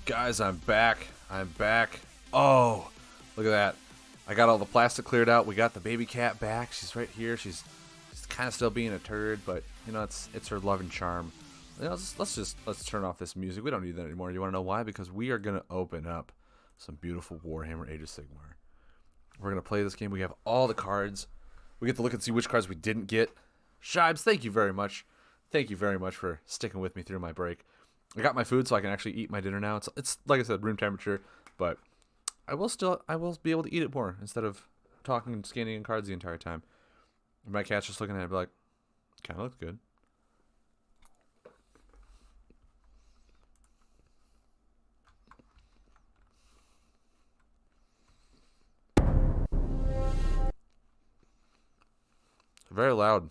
Guys, I'm back. I'm back. Oh, look at that. I got all the plastic cleared out. We got the baby cat back. She's right here. She's kind of still being a turd, but you know, it's her love and charm. You know, let's turn off this music. We don't need that anymore. You want to know why? Because we are gonna open up some beautiful Warhammer Age of Sigmar. We're gonna play this game. We have all the cards. We get to look and see which cards we didn't get. Shibes, thank you very much. Thank you very much for sticking with me through my break. I got my food, so I can actually eat my dinner now. It's like I said, room temperature, but I will be able to eat it more instead of talking and scanning in cards the entire time. And my cat's just looking at it, be like, kind of looks good. Very loud.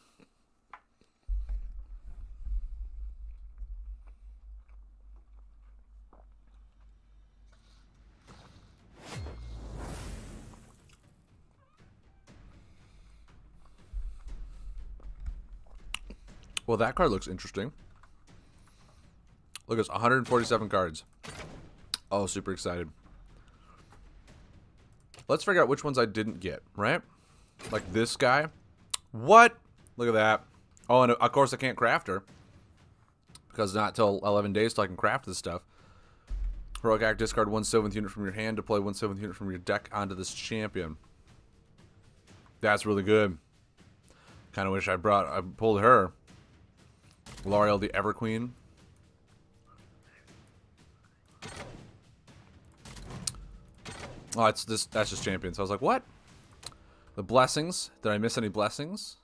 Well, that card looks interesting. Look, it's 147 cards. Oh, super excited. Let's figure out which ones I didn't get, right? Like this guy. What? Look at that. Oh, and of course I can't craft her. Because not till 11 days till I can craft this stuff. Heroic Act, discard 1 Sylvaneth unit from your hand, deploy 1 Sylvaneth unit from your deck onto this champion. That's really good. Kind of wish I pulled her. L'Oreal the Everqueen. Oh, that's just champion. So I was like, what? The blessings. Did I miss any blessings?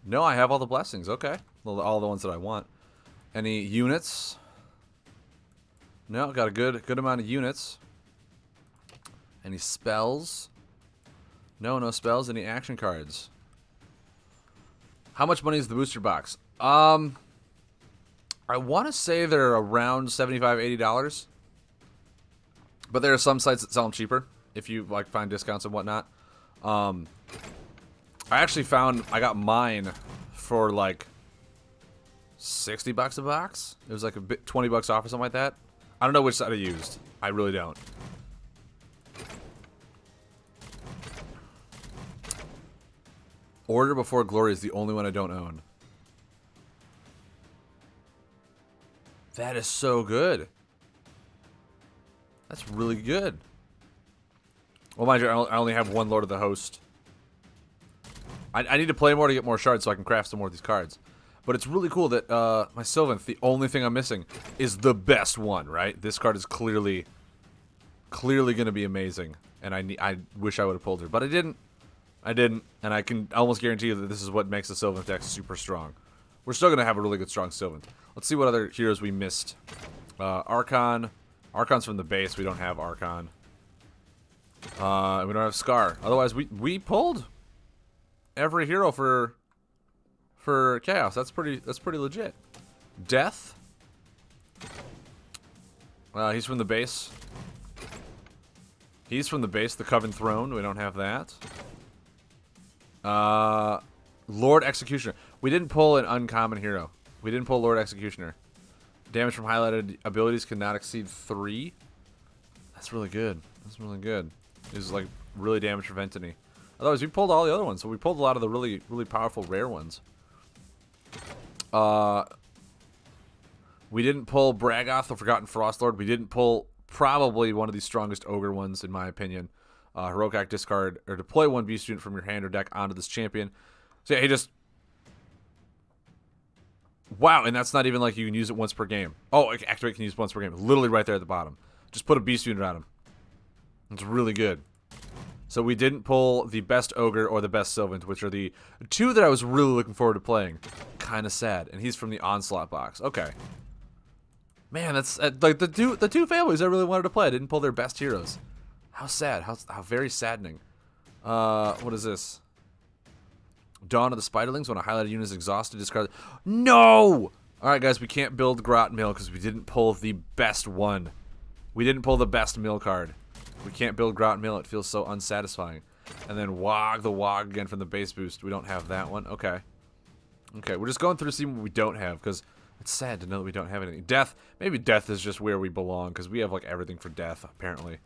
No, I have all the blessings. Okay. Well, all the ones that I want. Any units? No, got a good amount of units. Any spells? No spells. Any action cards? How much money is the booster box? I want to say they're around $75, $80. But there are some sites that sell them cheaper if you like find discounts and whatnot. I actually found I got mine for like $60 a box. It was like a bit $20 off or something like that. I don't know which side I used. I really don't. Order Before Glory is the only one I don't own. That is so good. That's really good. Well, mind you, I only have one Lord of the Host. I need to play more to get more shards so I can craft some more of these cards. But it's really cool that my Sylvaneth, the only thing I'm missing, is the best one, right? This card is clearly going to be amazing. And I wish I would have pulled her, but I didn't. And I can almost guarantee you that this is what makes the Sylvaneth deck super strong. We're still going to have a really good strong Sylvaneth. Let's see what other heroes we missed. Archon. Archon's from the base. We don't have Archon. We don't have Scar. Otherwise, we pulled every hero for Chaos. That's pretty legit. Death. He's from the base. He's from the base. The Coven Throne. We don't have that. Lord Executioner. We didn't pull an uncommon hero. We didn't pull Lord Executioner. Damage from highlighted abilities cannot exceed 3. That's really good. That's really good. This is like really damage preventing. Otherwise, we pulled all the other ones. So we pulled a lot of the really powerful rare ones. We didn't pull Bragoth, the Forgotten Frostlord. We didn't pull probably one of the strongest ogre ones, in my opinion. Heroic Act, discard or deploy 1 beast unit from your hand or deck onto this champion. So yeah, he just... Wow, and that's not even like you can use it once per game. Oh, activate can use once per game. Literally right there at the bottom. Just put a beast unit on him. It's really good. So we didn't pull the best ogre or the best Sylvaneth, which are the 2 that I was really looking forward to playing. Kind of sad. And he's from the Onslaught box. Okay. Man, that's like the two families I really wanted to play. I didn't pull their best heroes. How sad. How very saddening. What is this? Dawn of the Spiderlings. When a highlighted unit is exhausted, discard... No! Alright, guys, we can't build Grot Mill because we didn't pull the best one. We didn't pull the best mill card. We can't build Grot Mill. It feels so unsatisfying. And then Wog the Wog again from the base boost. We don't have that one. Okay. Okay, we're just going through to see what we don't have because It's sad to know that we don't have anything. Death, maybe death is just where we belong, because we have, like, everything for death, apparently.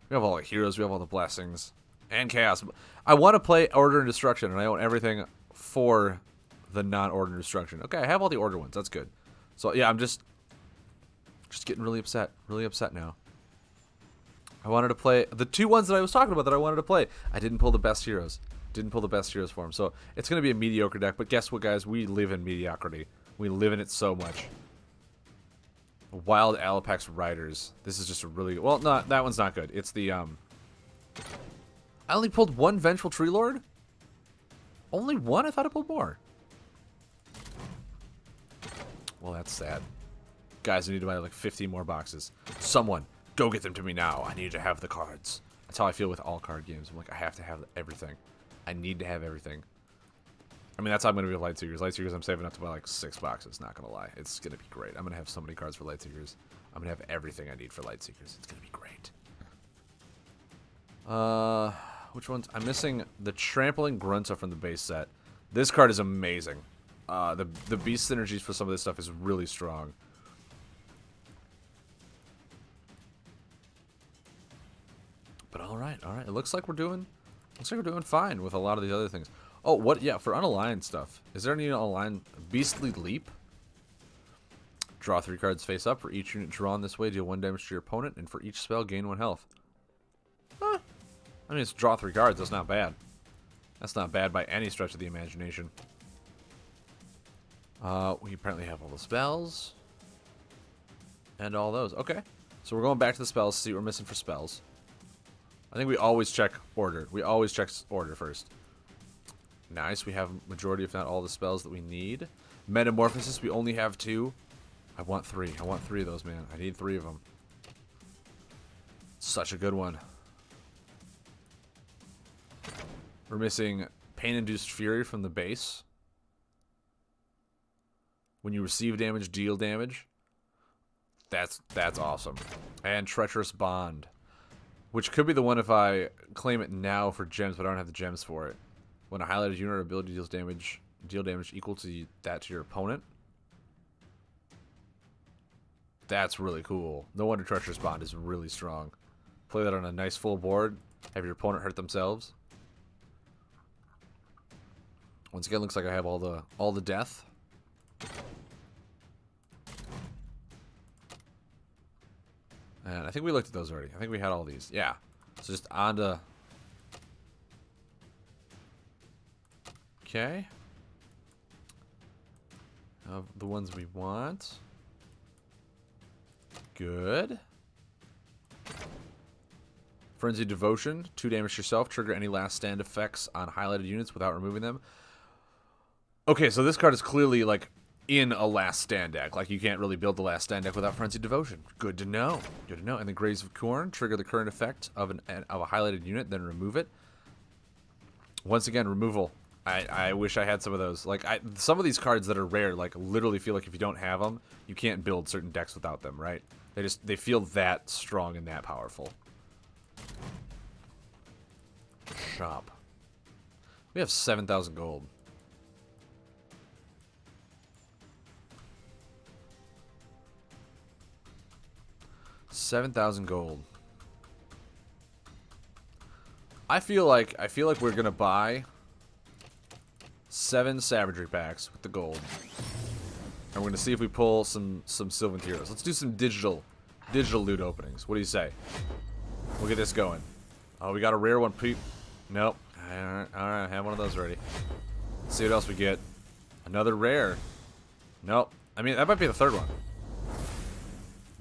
We have all the heroes, we have all the blessings. And chaos. I want to play Order and Destruction, and I own everything for the non-Order and Destruction. Okay, I have all the Order ones. That's good. So, yeah, I'm just getting really upset. Really upset now. I wanted to play the 2 ones that I was talking about that I wanted to play. I didn't pull the best heroes. Didn't pull the best heroes for them. So, it's going to be a mediocre deck. But guess what, guys? We live in mediocrity. We live in it so much. Wild Alapex Riders. This is just a really... Well, not that one's not good. It's the... I only pulled 1 Vengeful Tree Lord? Only 1? I thought I pulled more. Well, that's sad. Guys, I need to buy like 50 more boxes. Someone, go get them to me now. I need to have the cards. That's how I feel with all card games. I'm like, I have to have everything. I need to have everything. I mean, that's how I'm going to be with Lightseekers. Lightseekers, I'm saving up to buy like 6 boxes. Not going to lie. It's going to be great. I'm going to have so many cards for Lightseekers. I'm going to have everything I need for Lightseekers. It's going to be great. Which ones? I'm missing the Trampling Grunta from the base set. This card is amazing. The beast synergies for some of this stuff is really strong. But all right. It looks like we're doing fine with a lot of the other things. Oh, what? Yeah, for unaligned stuff. Is there any unaligned Beastly Leap? Draw 3 cards face up. For each unit drawn this way, deal 1 damage to your opponent, and for each spell, gain 1 health. I mean, it's draw 3 cards. That's not bad. That's not bad by any stretch of the imagination. We apparently have all the spells. And all those. Okay. So we're going back to the spells to see what we're missing for spells. I think we always check order. We always check order first. Nice. We have majority, if not all, the spells that we need. Metamorphosis, we only have 2. I want 3. I want 3 of those, man. I need 3 of them. Such a good one. We're missing Pain-Induced Fury from the base. When you receive damage, deal damage. That's awesome. And Treacherous Bond. Which could be the one if I claim it now for gems, but I don't have the gems for it. When a highlighted unit or ability deals damage, deal damage equal to that to your opponent. That's really cool. No wonder Treacherous Bond is really strong. Play that on a nice full board. Have your opponent hurt themselves. Once again, looks like I have all the death. And I think we looked at those already. I think we had all these. Yeah. So just on to... Okay. The ones we want. Good. Frenzied Devotion. 2 damage yourself. Trigger any last stand effects on highlighted units without removing them. Okay, so this card is clearly, like, in a last stand deck. Like, you can't really build the last stand deck without Frenzied Devotion. Good to know. Good to know. And the Graves of Khorne. Trigger the current effect of a highlighted unit, then remove it. Once again, removal. I wish I had some of those. Like, some of these cards that are rare, like, literally feel like if you don't have them, you can't build certain decks without them, right? They feel that strong and that powerful. Shop. We have 7,000 gold. $7,000 gold. I feel like we're gonna buy 7 Savagery packs with the gold, and we're gonna see if we pull some Sylvaneth heroes. Let's do some digital loot openings. What do you say? We'll get this going. Oh, we got a rare one, Pete. Nope. All right, I have one of those ready. Let's see what else we get. Another rare. Nope. I mean, that might be the 3rd one.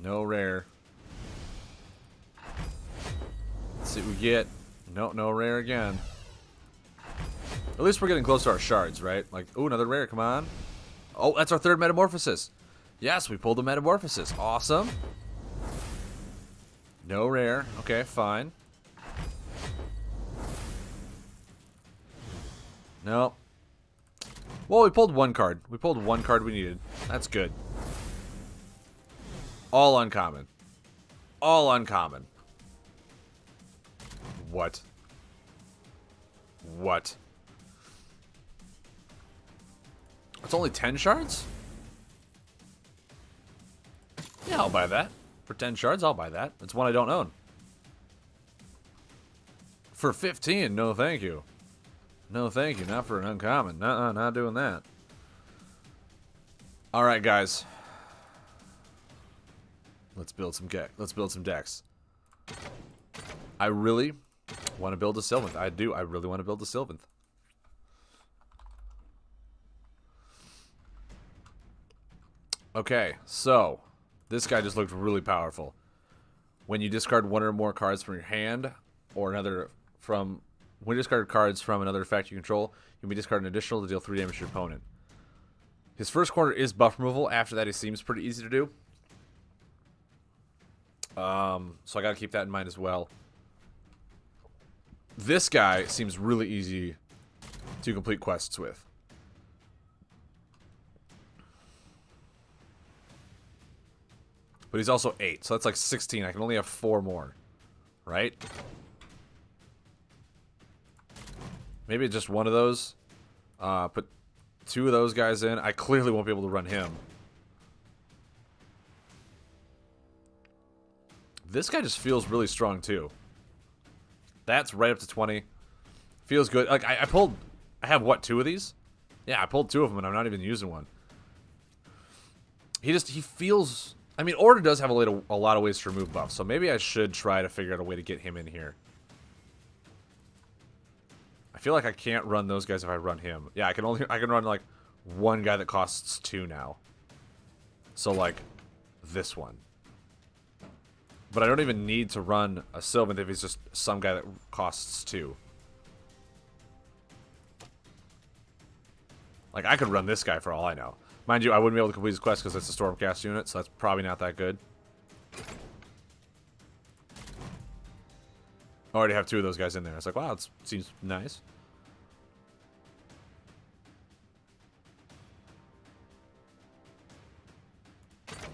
No rare. Let's see what we get. Nope, no rare again. At least we're getting close to our shards, right? Like, ooh, another rare, come on. Oh, that's our 3rd Metamorphosis. Yes, we pulled the Metamorphosis. Awesome. No rare. Okay, fine. Nope. Well, we pulled 1 card. We pulled 1 card we needed. That's good. All uncommon. All uncommon. What? What? It's only 10 shards? Yeah, I'll buy that. For 10 shards, I'll buy that. It's one I don't own. For 15, no thank you. No thank you, not for an uncommon. Nuh-uh, not doing that. Alright, guys. Let's build some decks. I really want to build a Sylvaneth. I do. I really want to build a Sylvaneth. Okay, so this guy just looked really powerful. When you discard one or more cards from your hand, or another from when you discard cards from another effect you control, you may discard an additional to deal 3 damage to your opponent. His first corner is buff removal. After that, he seems pretty easy to do. So I gotta keep that in mind as well. This guy seems really easy to complete quests with. But he's also 8, so that's like 16. I can only have 4 more, right? Maybe just one of those. Put 2 of those guys in. I clearly won't be able to run him. This guy just feels really strong too. That's right up to 20. Feels good. Like I have what, 2 of these? Yeah, I pulled 2 of them and I'm not even using one. He feels. I mean, Order does have a lot of ways to remove buffs, so maybe I should try to figure out a way to get him in here. I feel like I can't run those guys if I run him. Yeah, I can run like one guy that costs 2 now. So like this one. But I don't even need to run a Sylvaneth if he's just some guy that costs 2. Like, I could run this guy for all I know. Mind you, I wouldn't be able to complete his quest because it's a Stormcast unit, so that's probably not that good. I already have 2 of those guys in there. It's like, wow, it seems nice.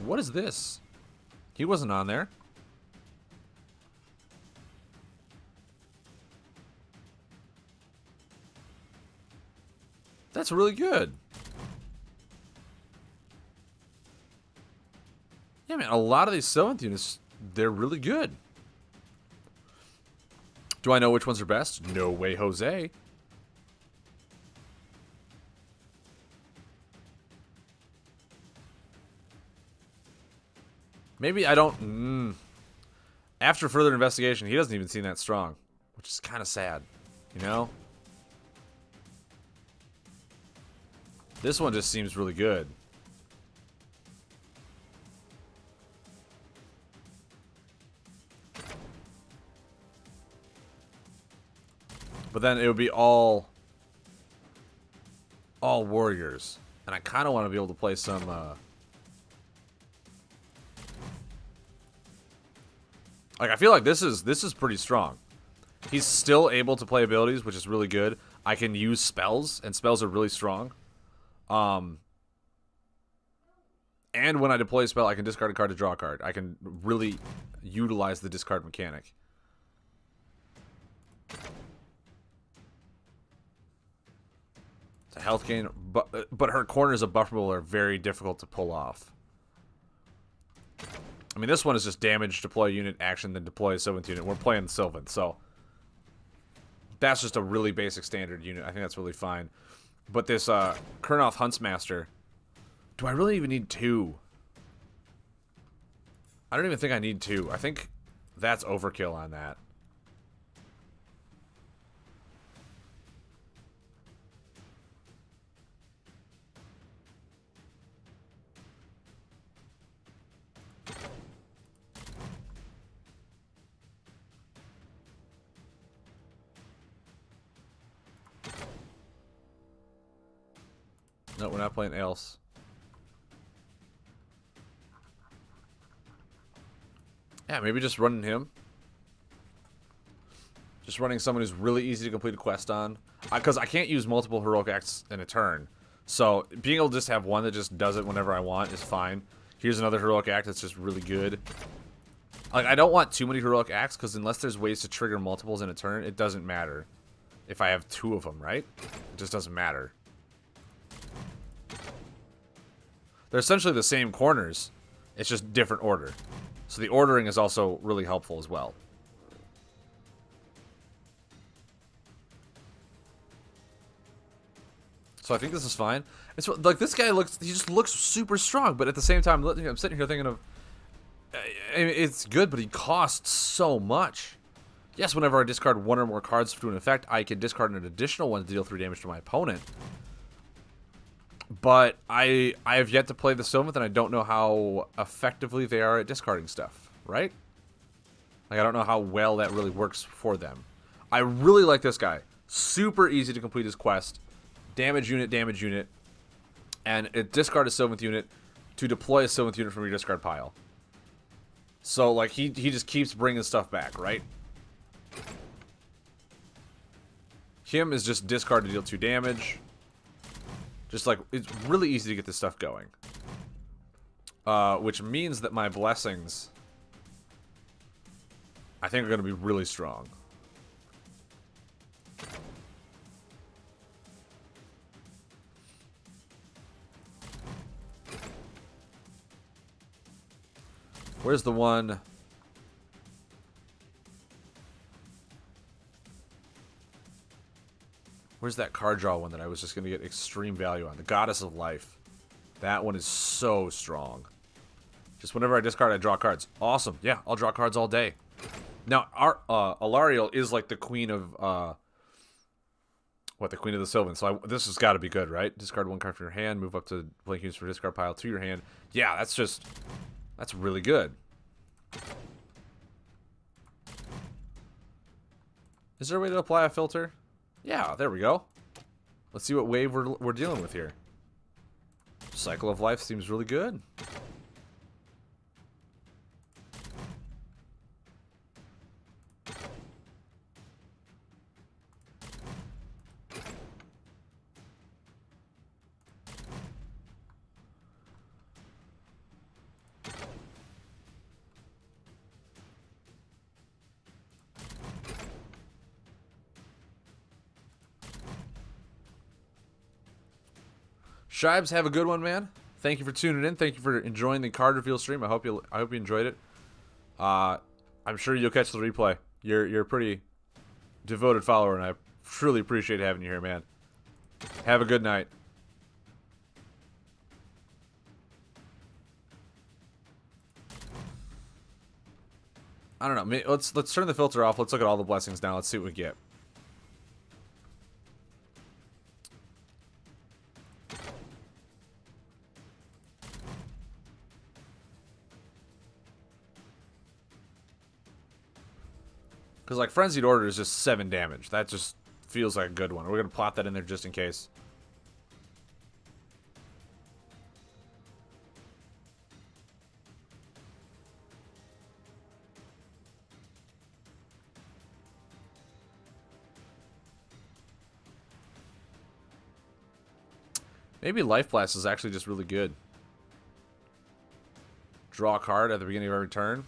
What is this? He wasn't on there. That's really good. Yeah, man, a lot of these Sylvaneth units, they're really good. Do I know which ones are best? No way, Jose. Maybe I don't. After further investigation, he doesn't even seem that strong, which is kind of sad, you know? This one just seems really good. But then it would be all warriors. And I kind of want to be able to play some like, I feel like this is pretty strong. He's still able to play abilities, which is really good. I can use spells, and spells are really strong. And when I deploy a spell, I can discard a card to draw a card. I can really utilize the discard mechanic. It's a health gain, but her corners of buff removal are very difficult to pull off. I mean, this one is just damage, deploy a unit, action, then deploy a Sylvaneth unit. We're playing Sylvaneth, so that's just a really basic standard unit. I think that's really fine. But this Kurnoth Huntsmaster, do I really even need 2? I don't even think I need 2. I think that's overkill on that. No, we're not playing else. Yeah, maybe just running him. Just running someone who's really easy to complete a quest on. Because I can't use multiple heroic acts in a turn. So, being able to just have one that just does it whenever I want is fine. Here's another heroic act that's just really good. Like, I don't want too many heroic acts, because unless there's ways to trigger multiples in a turn, it doesn't matter. If I have 2 of them, right? It just doesn't matter. They're essentially the same corners. It's just different order. So the ordering is also really helpful as well. So I think this is fine. It's like this guy he just looks super strong, but at the same time, I'm sitting here thinking of, I mean, it's good, but he costs so much. Yes, whenever I discard one or more cards to an effect, I can discard an additional one to deal 3 damage to my opponent. But I have yet to play the Sylvaneth, and I don't know how effectively they are at discarding stuff, right? Like, I don't know how well that really works for them. I really like this guy. Super easy to complete his quest. Damage unit, and it discard a Sylvaneth unit to deploy a Sylvaneth unit from your discard pile. So, like, he just keeps bringing stuff back, right? Him is just discard to deal 2 damage. Just, like, it's really easy to get this stuff going. Which means that my blessings, I think, are going to be really strong. Where's the one? Where's that card draw one that I was just going to get extreme value on? The Goddess of Life. That one is so strong. Just whenever I discard, I draw cards. Awesome. Yeah, I'll draw cards all day. Now, our Alariel is like the queen of... the queen of the Sylvan. So this has got to be good, right? Discard 1 card from your hand. Move up to blank units for discard pile to your hand. Yeah, that's really good. Is there a way to apply a filter? Yeah, there we go. Let's see what wave we're dealing with here. Cycle of Life seems really good. Shibes, have a good one, man. Thank you for tuning in. Thank you for enjoying the card reveal stream. I hope you enjoyed it. I'm sure you'll catch the replay. You're a pretty devoted follower, and I truly appreciate having you here, man. Have a good night. I don't know. Let's turn the filter off. Let's look at all the blessings now. Let's see what we get. Because, like, Frenzied Order is just 7 damage. That just feels like a good one. We're going to plot that in there just in case. Maybe Life Blast is actually just really good. Draw a card at the beginning of every turn.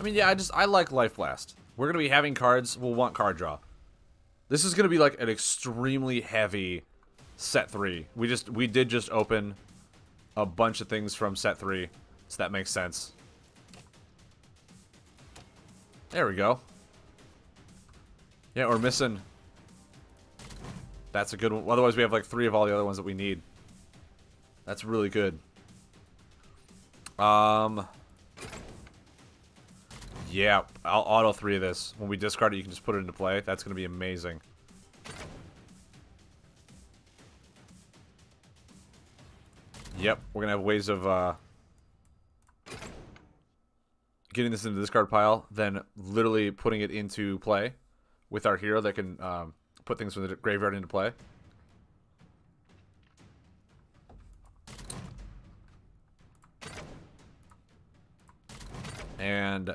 I mean, yeah, I like Life Blast. We're going to be having cards. We'll want card draw. This is going to be like an extremely heavy set 3. We did just open a bunch of things from set 3, so that makes sense. There we go. Yeah, we're missing. That's a good one. Otherwise, we have like 3 of all the other ones that we need. That's really good. Yeah, I'll auto 3 of this. When we discard it, you can just put it into play. That's going to be amazing. Yep, we're going to have ways of getting this into the discard pile, then literally putting it into play with our hero that can put things from the graveyard into play. And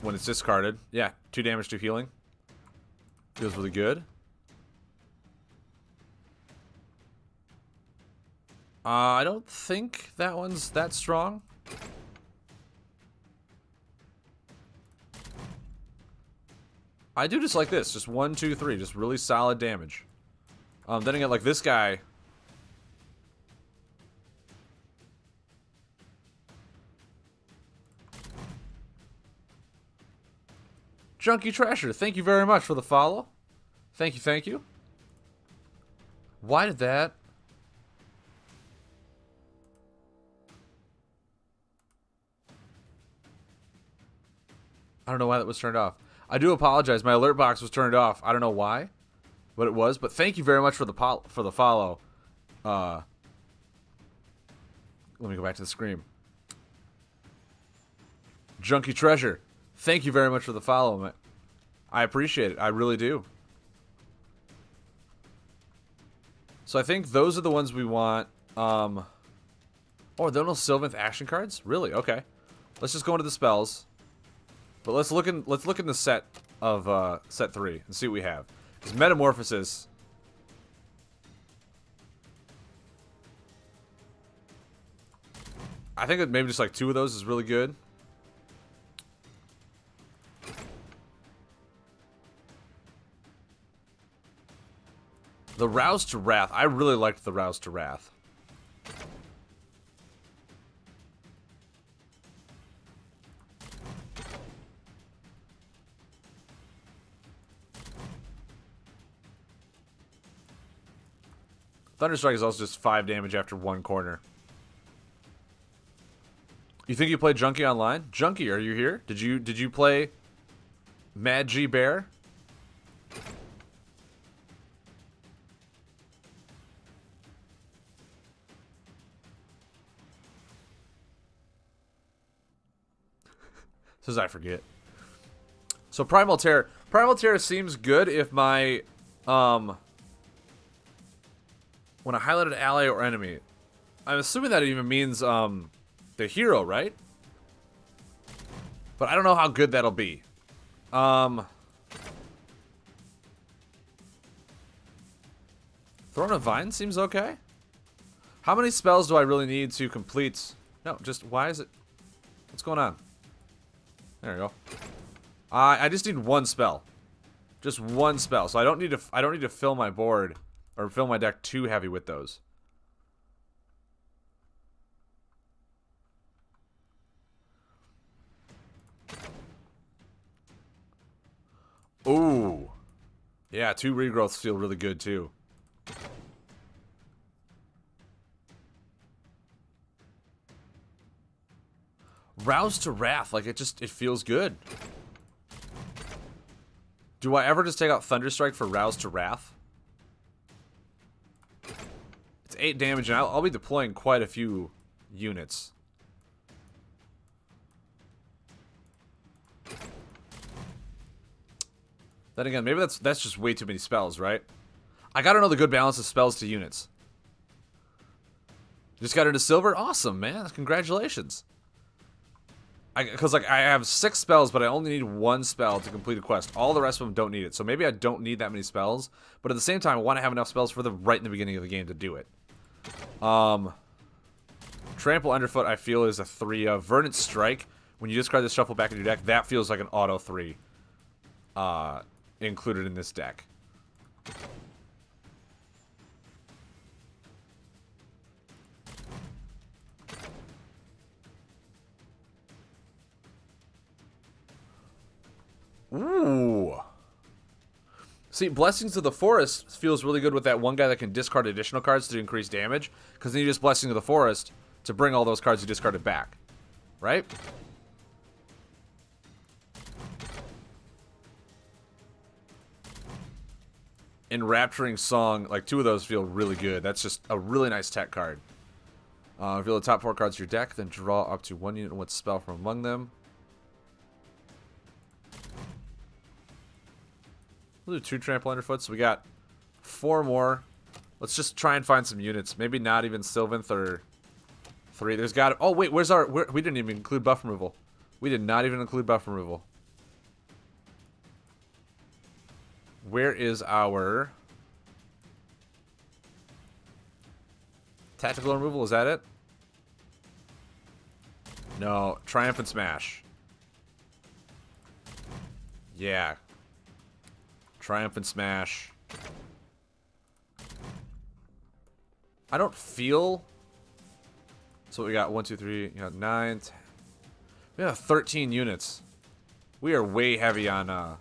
when it's discarded, yeah, 2 damage, 2 healing. Feels really good. I don't think that one's that strong. I do just like this. Just 1, 2, 3. Just really solid damage. Then again, like this guy. Junkie Trasher, thank you very much for the follow. Thank you, thank you. Why did that? I don't know why that was turned off. I do apologize. My alert box was turned off. I don't know why, what it was, but thank you very much for the follow. Let me go back to the screen. Junkie Treasure, thank you very much for the follow. I appreciate it. I really do. So I think those are the ones we want. Oh, there are no Sylvaneth action cards? Really? Okay. Let's just go into the spells. But let's look in the set of set 3 and see what we have. Because Metamorphosis. I think that maybe just like 2 of those is really good. The Rouse to Wrath. I really liked the Rouse to Wrath. Thunderstrike is also just 5 damage after 1 corner. You think you played Junkie online? Junkie, are you here? Did you play Mad G Bear? Says I forget. So Primal Terror. Primal Terror seems good if my when I highlight an ally or enemy. I'm assuming that it even means the hero, right? But I don't know how good that'll be. Throne of Vine seems okay. How many spells do I really need to complete? No, just why is it? What's going on? There we go. I just need 1 spell. Just 1 spell. So I don't need to fill my board or fill my deck too heavy with those. Ooh. Yeah, 2 regrowths feel really good too. Rouse to Wrath, like it feels good. Do I ever just take out Thunderstrike for Rouse to Wrath? It's 8 damage, and I'll be deploying quite a few units. Then again, maybe that's just way too many spells, right? I gotta know the good balance of spells to units. Just got into silver? Awesome, man. Congratulations. Because like I have 6 spells, but I only need 1 spell to complete a quest. All the rest of them don't need it. So maybe I don't need that many spells. But at the same time, I want to have enough spells for right in the beginning of the game to do it. Trample Underfoot, I feel, is a 3. Verdant Strike, when you discard this shuffle back in your deck, that feels like an auto 3 included in this deck. Ooh. See, Blessings of the Forest feels really good with that one guy that can discard additional cards to increase damage, because then you just Blessing of the Forest to bring all those cards you discarded back. Right? Enrapturing Song, like 2 of those feel really good. That's just a really nice tech card. Reveal the top 4 cards of your deck, then draw up to 1 unit and 1 spell from among them. We'll do 2 Trample Underfoot, so we got 4 more. Let's just try and find some units. Maybe not even Sylvaneth or 3. There's got to... Oh, wait, where's our... we didn't even include buff removal. We did not even include buff removal. Where is our tactical removal? Is that it? No. Triumphant Smash. Yeah. Triumphant Smash. I don't feel... So we got 1, 2, 3, you got 9, 10. We have 13 units. We are way heavy on,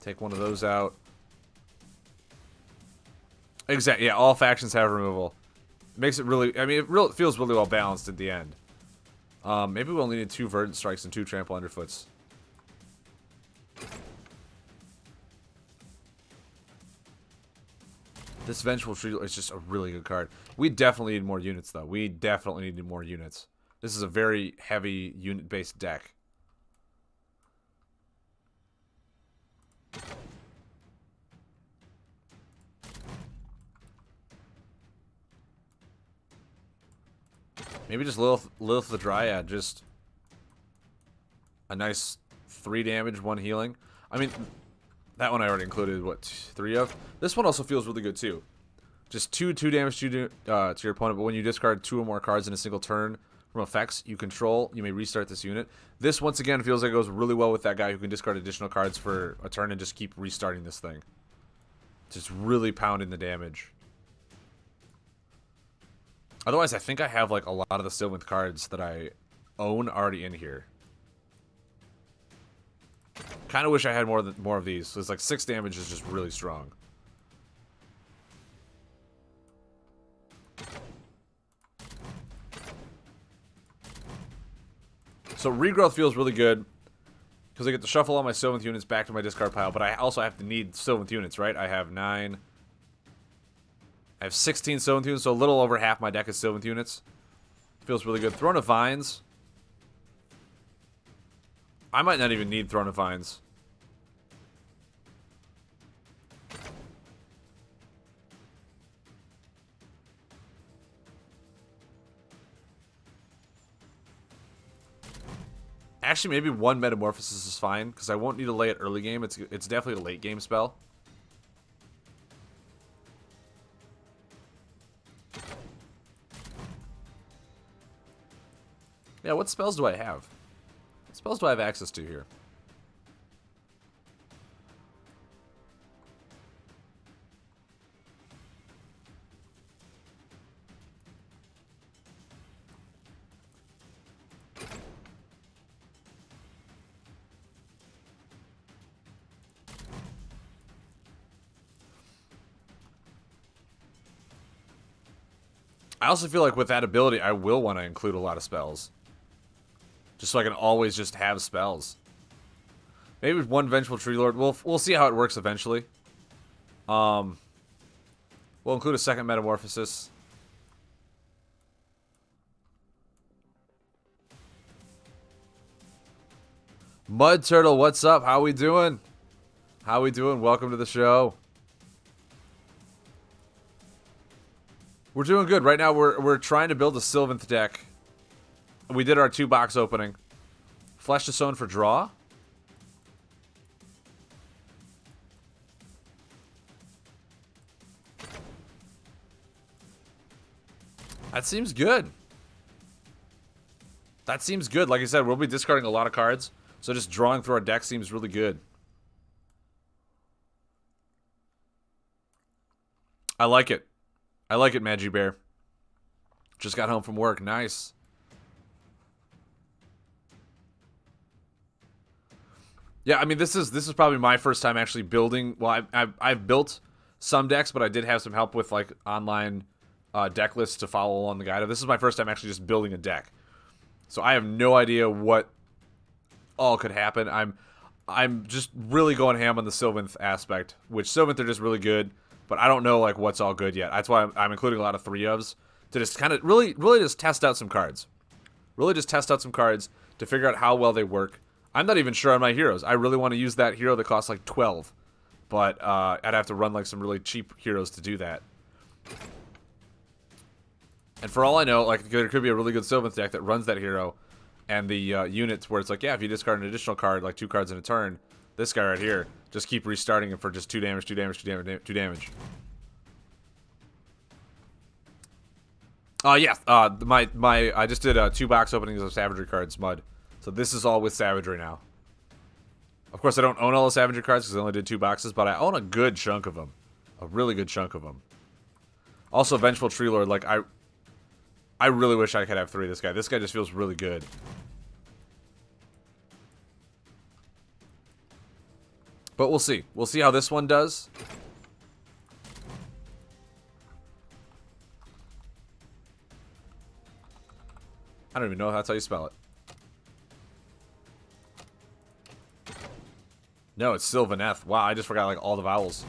take one of those out. Exactly. Yeah, all factions have removal. Makes it really... I mean, it feels really well balanced at the end. Maybe we only need 2 Verdant Strikes and 2 Trample Underfoots. This Vengeful Tree is just a really good card. We definitely need more units, though. We definitely need more units. This is a very heavy unit-based deck. Maybe just Lilith the Dryad. Just a nice 3 damage, 1 healing. I mean... That one I already included, what, 3 of? This one also feels really good, too. Just 2 damage to your opponent, but when you discard 2 or more cards in a single turn from effects you control, you may restart this unit. This, once again, feels like it goes really well with that guy who can discard additional cards for a turn and just keep restarting this thing. Just really pounding the damage. Otherwise, I think I have, like, a lot of the Sylvaneth cards that I own already in here. Kind of wish I had more of these. So it's like 6 damage is just really strong. So regrowth feels really good because I get to shuffle all my Sylvaneth units back to my discard pile, but I also have to need Sylvaneth units, right? I have 9. I have 16 Sylvaneth units, so a little over half my deck is Sylvaneth units. Feels really good. Throne of Vines. I might not even need Throne of Vines. Actually, maybe 1 Metamorphosis is fine, because I won't need to lay it early game. It's definitely a late game spell. Yeah, what spells do I have? What spells do I have access to here? I also feel like with that ability, I will want to include a lot of spells. Just so I can always just have spells. Maybe with 1 Vengeful Tree Lord. We'll see how it works eventually. We'll include a 2nd Metamorphosis. Mud Turtle, what's up? How we doing? How we doing? Welcome to the show. We're doing good. Right now we're trying to build a Sylvaneth deck. We did our 2-box opening. Flesh to Sown for draw. That seems good. That seems good. Like I said, we'll be discarding a lot of cards. So just drawing through our deck seems really good. I like it. I like it, Magi Bear. Just got home from work. Nice. Yeah, I mean, this is probably my first time actually building. Well, I've built some decks, but I did have some help with like online deck lists to follow along the guide. This is my first time actually just building a deck, so I have no idea what all could happen. I'm just really going ham on the Sylvaneth aspect, which Sylvaneth are just really good, but I don't know like what's all good yet. That's why I'm including a lot of 3-ofs to just kind of really just test out some cards. Really just test out some cards to figure out how well they work. I'm not even sure on my heroes. I really want to use that hero that costs like 12. But I'd have to run like some really cheap heroes to do that. And for all I know, like, there could be a really good Sylvaneth deck that runs that hero, and the units where it's like, yeah, if you discard an additional card, like 2 cards in a turn, this guy right here, just keep restarting it for just 2 damage, 2 damage, 2 damage, 2 damage. Yeah, I just did 2 box openings of Savagery cards, Mud. So this is all with Savagery now. Of course, I don't own all the Savagery cards because I only did 2 boxes, but I own a good chunk of them. A really good chunk of them. Also, Vengeful Tree Lord, like, I really wish I could have 3 of this guy. This guy just feels really good. But we'll see. We'll see how this one does. I don't even know if that's how you spell it. No, it's Sylvaneth. Wow, I just forgot like all the vowels.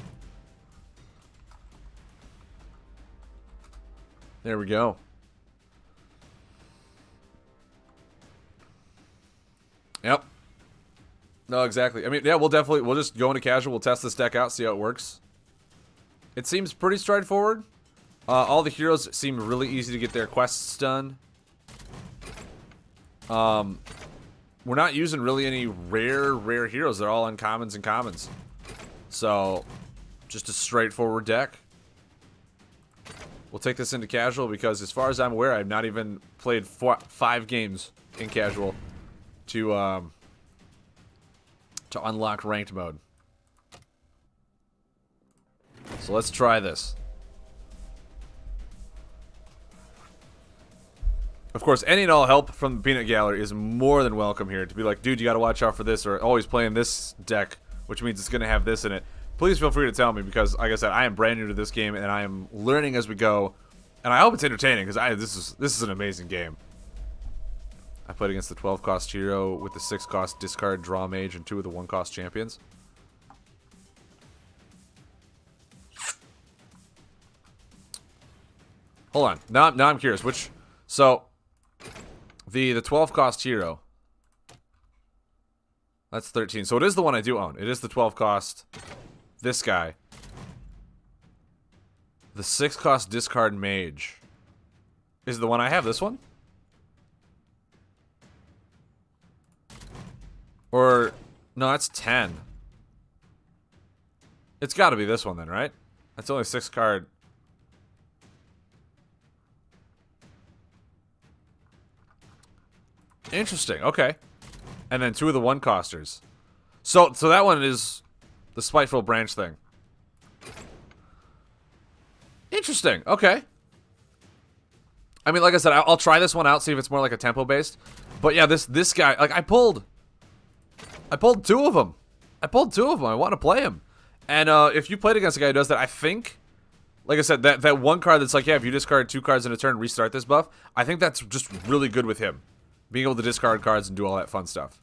There we go. Yep. No, exactly. I mean, yeah, we'll just go into casual, we'll test this deck out, see how it works. It seems pretty straightforward. All the heroes seem really easy to get their quests done. We're not using really any rare heroes. They're all uncommons and commons. So, just a straightforward deck. We'll take this into casual because, as far as I'm aware, I've not even played 5 games in casual to unlock ranked mode. So let's try this. Of course, any and all help from the Peanut Gallery is more than welcome here. To be like, dude, you gotta watch out for this, or always playing this deck, which means it's gonna have this in it. Please feel free to tell me, because, like I said, I am brand new to this game, and I am learning as we go. And I hope it's entertaining, because this is an amazing game. I played against the 12-cost hero with the 6-cost discard draw mage and 2 of the 1-cost champions. Hold on. Now I'm curious. Which... So... The 12-cost hero. That's 13. So it is the one I do own. It is the 12-cost. This guy. The 6-cost discard mage. Is the one I have this one? Or... No, that's 10. It's gotta be this one then, right? That's only 6 card... Interesting, okay. And then 2 of the 1-costers. So that one is the Spiteful Branch thing. Interesting, okay. I mean, like I said, I'll try this one out, see if it's more like a tempo-based. But yeah, this guy, like, I pulled 2 of them. I want to play him. And if you played against a guy who does that, I think, like I said, that one card that's like, yeah, if you discard 2 cards in a turn, restart this buff, I think that's just really good with him. Being able to discard cards and do all that fun stuff.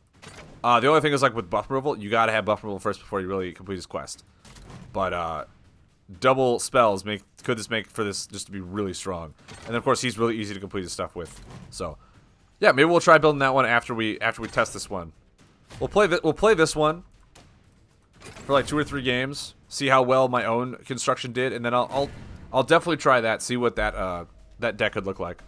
The only thing is, like, with buff removal, you gotta have buff removal first before you really complete his quest. But, double spells could this make for this just to be really strong. And then, of course, he's really easy to complete his stuff with. So, yeah, maybe we'll try building that one after we test this one. We'll play this one for like 2 or 3 games, see how well my own construction did, and then I'll definitely try that, see what that deck could look like.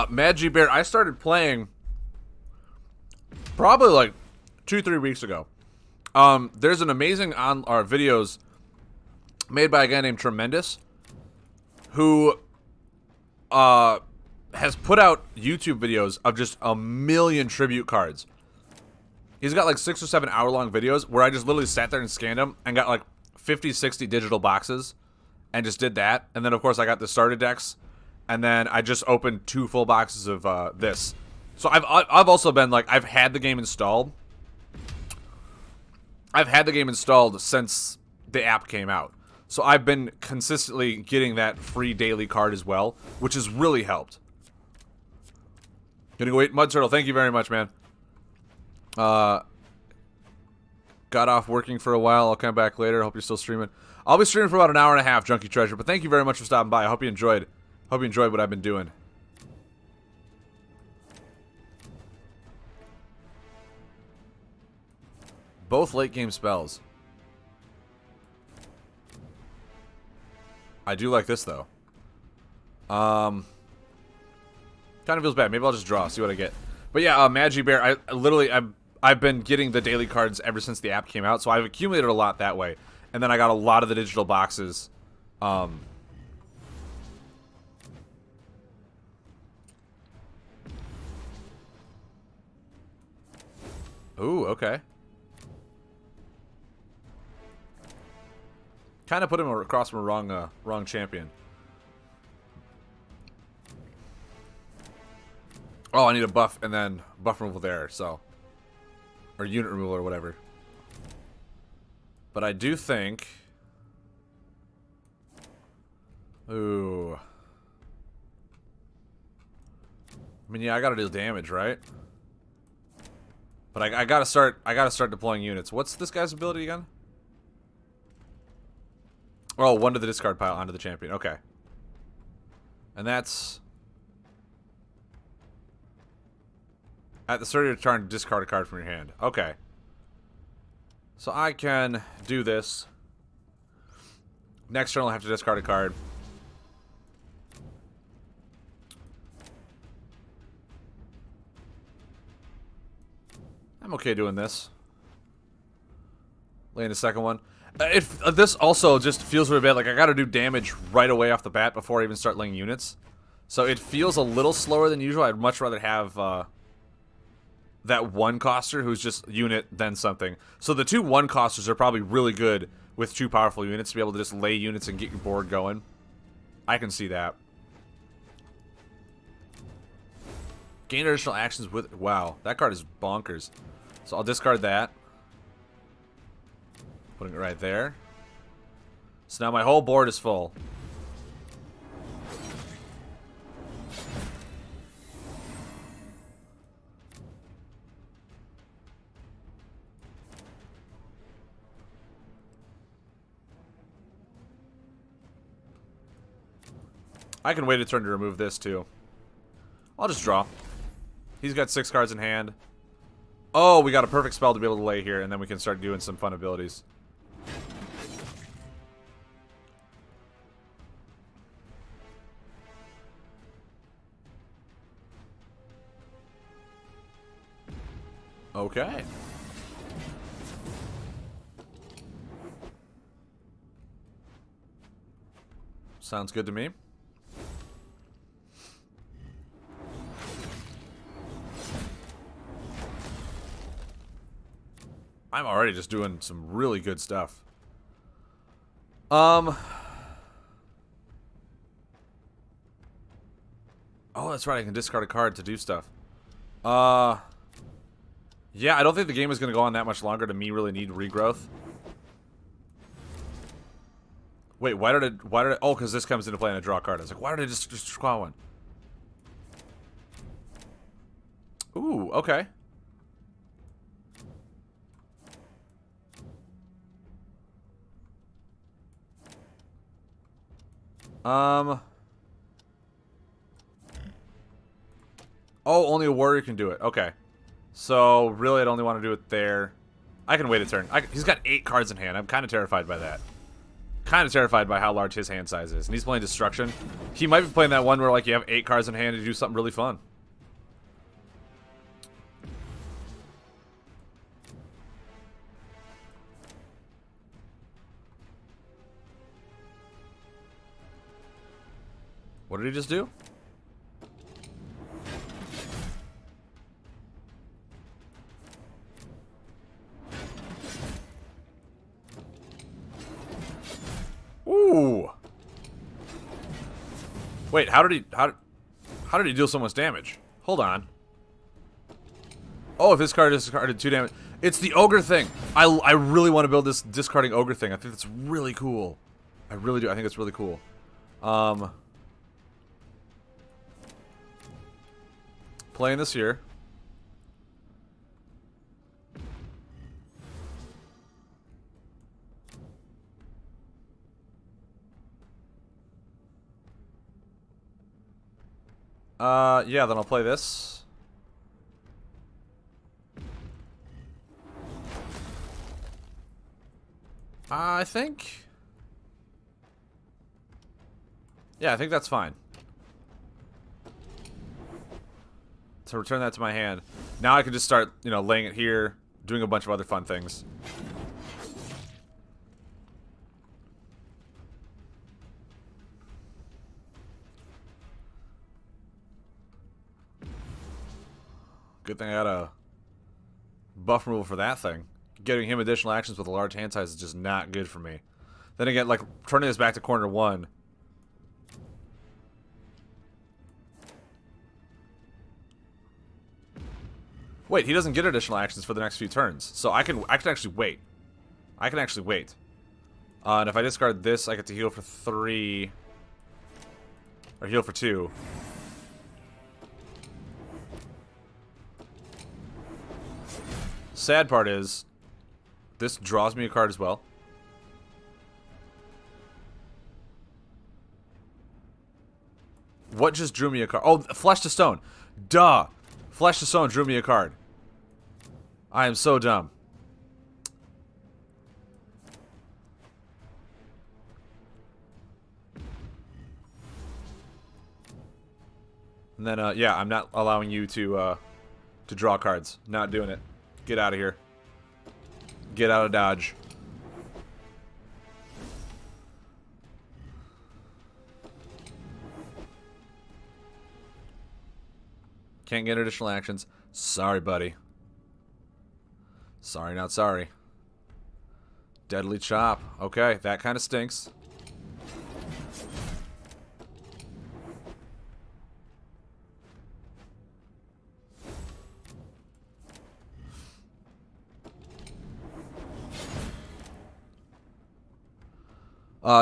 Mad G Bear, I started playing probably like 2-3 weeks ago. There's an amazing videos made by a guy named Tremendous. who has put out YouTube videos of just a million tribute cards. He's got like 6 or 7 hour-long videos where I just literally sat there and scanned them and got like 50, 60 digital boxes and just did that. And then, of course, I got the starter decks. And then I just opened 2 full boxes of this. So I've also been like, I've had the game installed. I've had the game installed since the app came out. So I've been consistently getting that free daily card as well, which has really helped. Gonna go wait, Mud Turtle, thank you very much, man. Got off working for a while. I'll come back later. Hope you're still streaming. I'll be streaming for about an hour and a half, Junkie Treasure. But thank you very much for stopping by. I hope you enjoyed. Hope you enjoyed what I've been doing. Both late game spells. I do like this though. Kind of feels bad. Maybe I'll just draw. See what I get. But yeah, Magi Bear. I've been getting the daily cards ever since the app came out, so I've accumulated a lot that way. And then I got a lot of the digital boxes. Ooh, okay. Kind of put him across from a wrong champion. Oh, I need a buff and then buff removal there, so. Or unit removal or whatever. But I do think... Ooh. I mean, yeah, I gotta do damage, right? But I gotta start deploying units. What's this guy's ability again? Oh, 1 to the discard pile onto the champion. Okay. And that's... At the start of your turn, discard a card from your hand. Okay. So I can do this. Next turn, I'll have to discard a card. I'm okay doing this. Laying the second one. This also just feels really bad. Like, I gotta do damage right away off the bat before I even start laying units. So it feels a little slower than usual. I'd much rather have that one coster who's just unit then something. So the 2 one costers are probably really good with 2 powerful units to be able to just lay units and get your board going. I can see that. Gain additional actions with... Wow, that card is bonkers. So I'll discard that. Putting it right there. So now my whole board is full. I can wait a turn to remove this too. I'll just draw. He's got 6 cards in hand. Oh, we got a perfect spell to be able to lay here, and then we can start doing some fun abilities. Okay. Sounds good to me. I'm already just doing some really good stuff. Oh, that's right. I can discard a card to do stuff. Yeah, I don't think the game is going to go on that much longer to me really need regrowth. Wait, why did it, oh, because this comes into play and I draw a card. I was like, why did I just draw one? Ooh, okay. Oh, only a warrior can do it. Okay. So, really, I'd only want to do it there. I can wait a turn. He's got 8 cards in hand. I'm kind of terrified by that. Kind of terrified by how large his hand size is. And he's playing Destruction. He might be playing that one where, like, you have 8 cards in hand to do something really fun. What did he just do? Ooh. Wait, how did he deal so much damage? Hold on. Oh, if this card discarded 2 damage. It's the ogre thing. I really want to build this discarding ogre thing. I think that's really cool. I really do. I think it's really cool. Playing this here. Yeah, then I'll play this. I think... Yeah, I think that's fine. So return that to my hand. Now I can just start, you know, laying it here, doing a bunch of other fun things. Good thing I got a buff removal for that thing. Getting him additional actions with a large hand size is just not good for me. Then again, like, turning this back to corner 1. Wait, he doesn't get additional actions for the next few turns. So I can actually wait. I can actually wait. And if I discard this, I get to heal for 3. Or heal for 2. Sad part is, this draws me a card as well. What just drew me a card? Oh, Flesh to Stone. Duh. Flesh to Stone drew me a card. I am so dumb. And then, yeah, I'm not allowing you to draw cards. Not doing it. Get out of here. Get out of Dodge. Can't get additional actions. Sorry, buddy. Sorry, not sorry. Deadly Chop. Okay, that kind of stinks.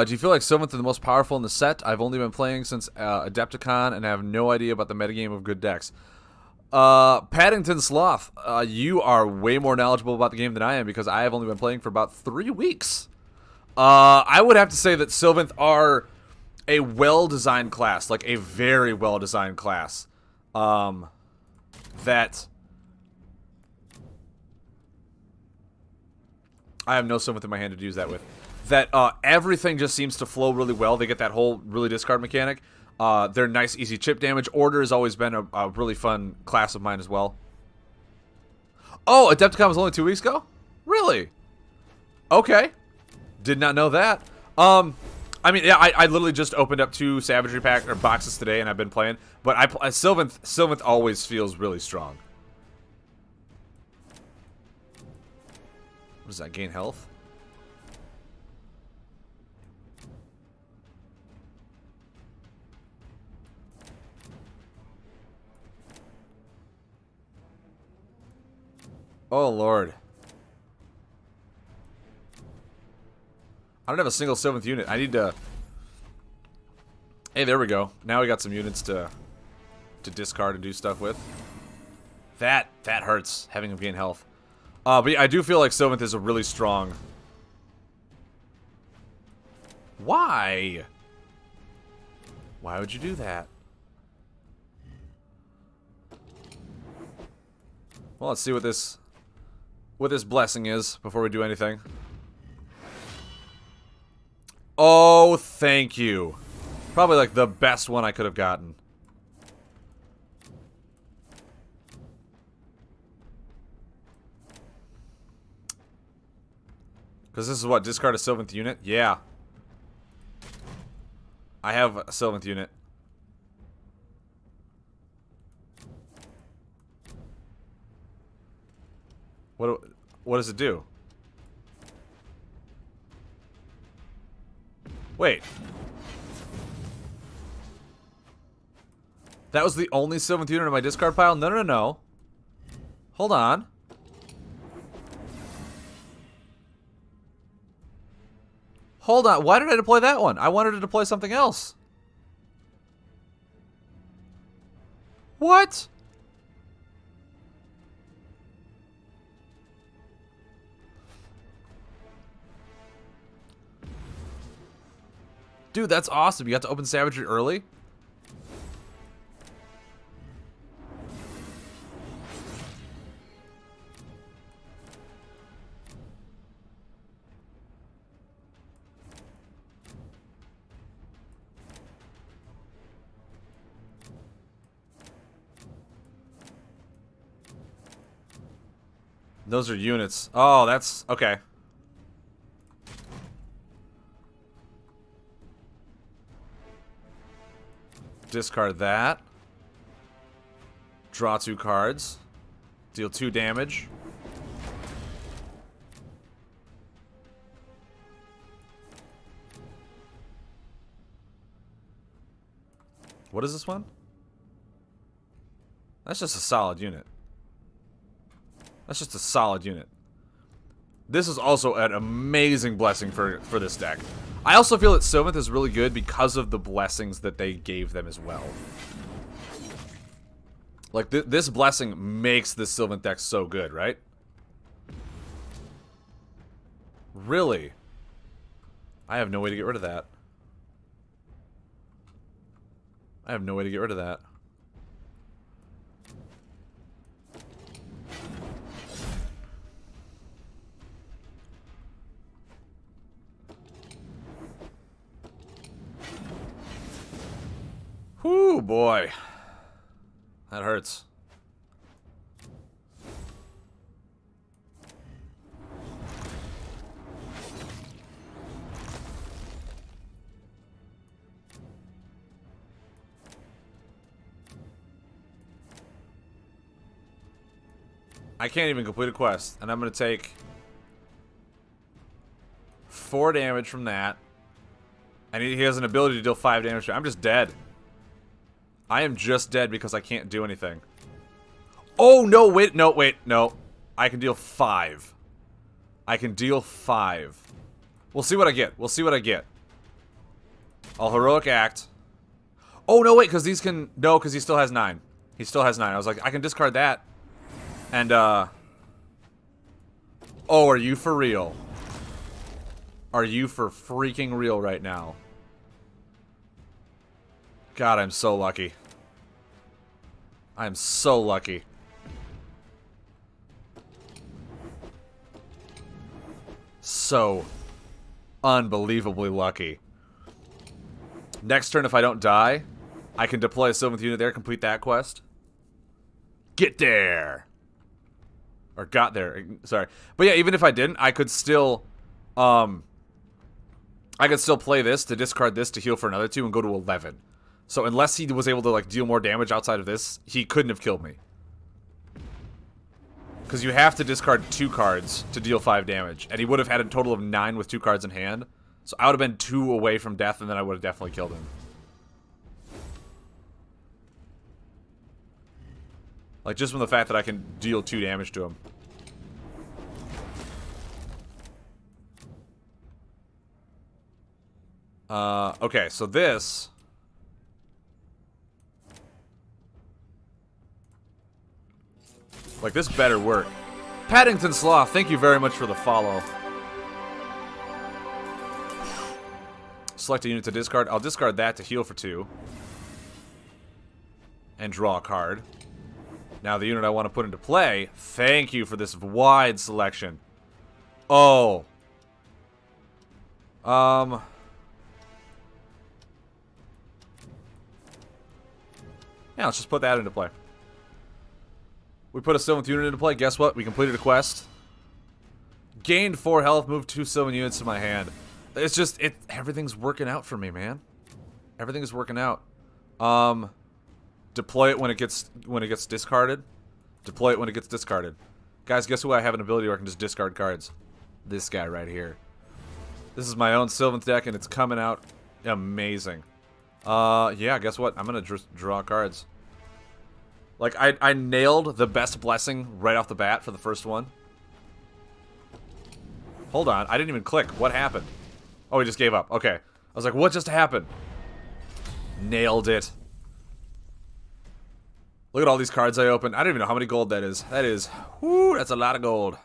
Do you feel like Sylvaneth is the most powerful in the set? I've only been playing since Adepticon and have no idea about the metagame of good decks. Paddington Sloth, you are way more knowledgeable about the game than I am because I have only been playing for about 3 weeks. I would have to say that Sylvaneth are a well-designed class, like a very well-designed class. That I have no Sylvaneth in my hand to use that with. That everything just seems to flow really well. They get that whole really discard mechanic. They're nice, easy chip damage. Order has always been a really fun class of mine as well. Oh, Adepticon was only 2 weeks ago? Really? Okay. Did not know that. I mean, yeah, I literally just opened up 2 Savagery pack or boxes today, and I've been playing. But Sylvaneth always feels really strong. What does that, gain health? Oh, Lord. I don't have a single 7th unit. I need to... Hey, there we go. Now we got some units to discard and do stuff with. That hurts, having him gain health. But yeah, I do feel like Sylvaneth is a really strong... Why? Why would you do that? Well, let's see what this blessing is before we do anything. Oh, thank you. Probably like the best one I could have gotten. Because this is what, discard a Sylvaneth unit? Yeah. I have a Sylvaneth unit. What does it do? Wait. That was the only Sylvaneth unit in my discard pile? No, no, no, no. Hold on. Hold on. Why did I deploy that one? I wanted to deploy something else. What? Dude, that's awesome. You got to open Savagery early? Those are units. Oh, that's... okay. Discard that. Draw 2 cards. Deal 2 damage. What is this one? That's just a solid unit. That's just a solid unit. This is also an amazing blessing for this deck. I also feel that Sylvaneth is really good because of the blessings that they gave them as well. Like, this blessing makes this Sylvaneth deck so good, right? Really? I have no way to get rid of that. I have no way to get rid of that. Whoo, boy. That hurts. I can't even complete a quest, and I'm going to take 4 damage from that. And he has an ability to deal 5 damage. I'm just dead. I am just dead because I can't do anything. Oh, no, wait, no, wait, no. I can deal 5. I can deal 5. We'll see what I get. We'll see what I get. I'll heroic act. Oh, no, wait, because these can... no, because he still has 9. He still has 9. I was like, I can discard that. And, oh, are you for real? Are you for freaking real right now? God, I'm so lucky. I'm so lucky. So unbelievably lucky. Next turn, if I don't die, I can deploy a Sylvaneth unit there, complete that quest. Get there! Or got there, sorry. But yeah, even if I didn't, I could still, I could still play this to discard this to heal for another 2 and go to 11. So unless he was able to, like, deal more damage outside of this, he couldn't have killed me. Because you have to discard 2 cards to deal 5 damage. And he would have had a total of 9 with 2 cards in hand. So I would have been 2 away from death, and then I would have definitely killed him. Like, just from the fact that I can deal 2 damage to him. Okay, so this... like, this better work. Paddington Sloth, thank you very much for the follow. Select a unit to discard. I'll discard that to heal for 2. And draw a card. Now the unit I want to put into play, thank you for this wide selection. Oh. Yeah, let's just put that into play. We put a Sylvaneth unit into play. Guess what? We completed a quest. Gained 4 health, moved 2 Sylvan units to my hand. It's just, everything's working out for me, man. Everything is working out. Deploy it when it gets discarded. Deploy it when it gets discarded. Guys, guess who I have an ability where I can just discard cards? This guy right here. This is my own Sylvaneth deck, and it's coming out amazing. Yeah, guess what? I'm gonna just draw cards. Like, I nailed the best blessing right off the bat for the first one. Hold on, I didn't even click. What happened? Oh, he just gave up. Okay. I was like, what just happened? Nailed it. Look at all these cards I opened. I don't even know how many gold that is. That is, whoo, that's a lot of gold.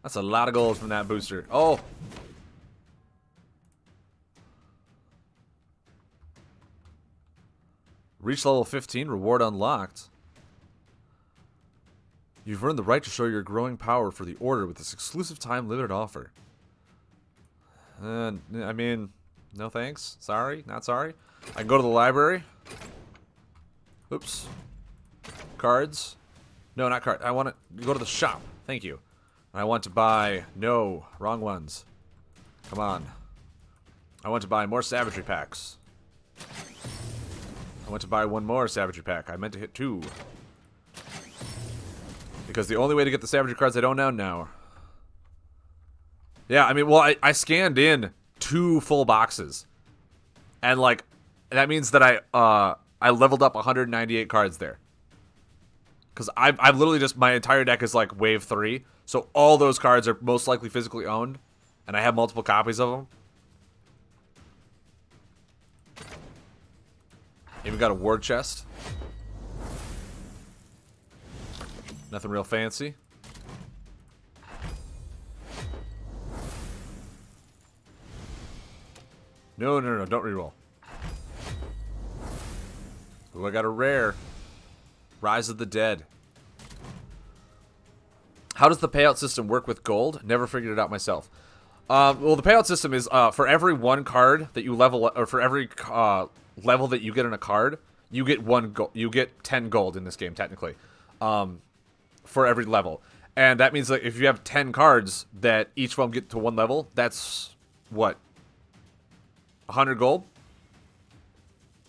That's a lot of gold from that booster. Oh. Reach level 15, reward unlocked. You've earned the right to show your growing power for the Order with this exclusive time-limited offer. I mean, no thanks. Sorry, not sorry. I can go to the library. Oops. Cards. No, not cards. I want to go to the shop. Thank you. I want to buy... No, wrong ones. Come on. I want to buy more Savagery packs. I want to buy one more Savagery pack. I meant to hit 2. Because the only way to get the Savagery cards I don't know now. Yeah, I mean, well, I scanned in 2 full boxes. And, like, that means that I leveled up 198 cards there. Because I've literally just, my entire deck is, like, wave 3. So all those cards are most likely physically owned. And I have multiple copies of them. Even got a ward chest. Nothing real fancy. No, don't reroll. Ooh, I got a rare. Rise of the Dead. How does the payout system work with gold? Never figured it out myself. Well, the payout system is for every 1 card that you level, or for every level that you get in a card, you get 1 gold. You get 10 gold in this game, technically. For every level. And that means that if you have 10 cards that each one get to 1 level, that's what? 100 gold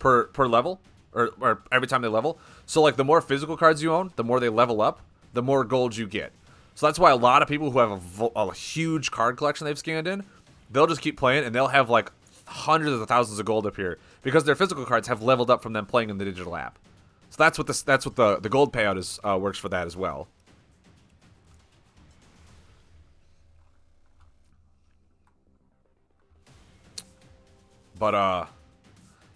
per level? Or every time they level? So like the more physical cards you own, the more they level up, the more gold you get. So that's why a lot of people who have a huge card collection they've scanned in, they'll just keep playing and they'll have like hundreds of thousands of gold up here because their physical cards have leveled up from them playing in the digital app. So that's what the gold payout is works for that as well. But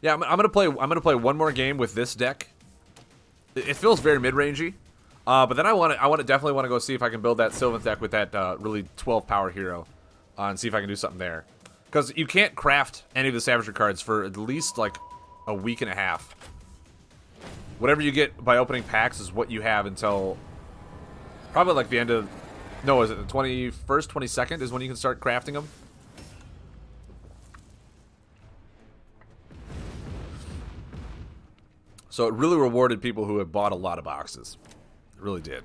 yeah, I'm gonna play one more game with this deck. It feels very mid-rangey, but then I definitely want to go see if I can build that Sylvaneth deck with that really 12 power hero, and see if I can do something there. Because you can't craft any of the Savagery cards for at least like a week and a half. Whatever you get by opening packs is what you have until probably like the end of... No, is it the 21st, 22nd is when you can start crafting them? So it really rewarded people who had bought a lot of boxes. It really did.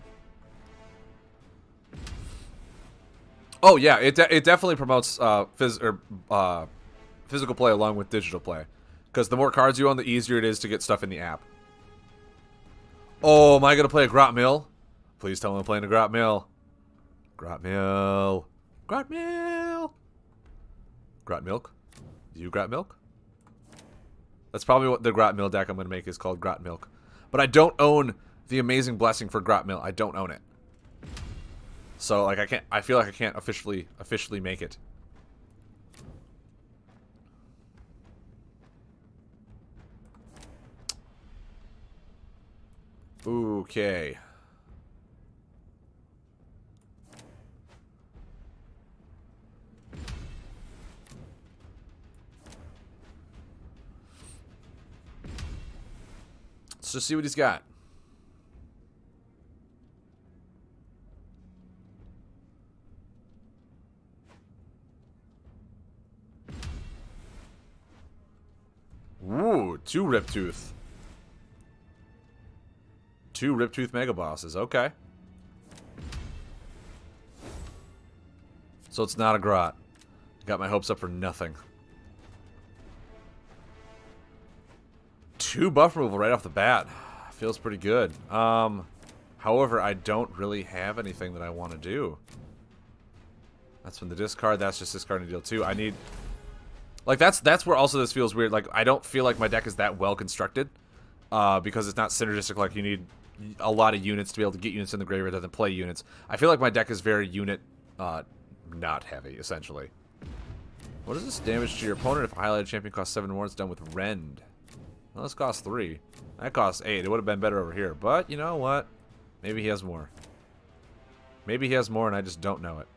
Oh yeah, it definitely promotes physical play along with digital play. Because the more cards you own, the easier it is to get stuff in the app. Oh, am I going to play a Grot Mill? Please tell me I'm playing a Grot Mill. Grot Mill. Grot Mill. Grot Milk? Do you Grot Milk? That's probably what the Grot Mill deck I'm going to make is called Grot Milk. But I don't own the amazing blessing for Grot Mill. I don't own it. So like I feel like I can't officially make it. Okay. Let's just see what he's got. Ooh, 2 Riptooth. 2 Riptooth Mega Bosses, okay. So it's not a Grot. Got my hopes up for nothing. 2 buff removal right off the bat. Feels pretty good. However, I don't really have anything that I want to do. That's from the discard. That's just discarding deal 2. I need... Like, that's where also this feels weird. Like, I don't feel like my deck is that well constructed. Because it's not synergistic. Like, you need a lot of units to be able to get units in the graveyard rather than play units. I feel like my deck is very unit... not heavy, essentially. What is this? Damage to your opponent if a highlighted champion costs 7 more. It's done with Rend. Well, this costs 3. That costs 8. It would have been better over here. But, you know what? Maybe he has more. Maybe he has more and I just don't know it.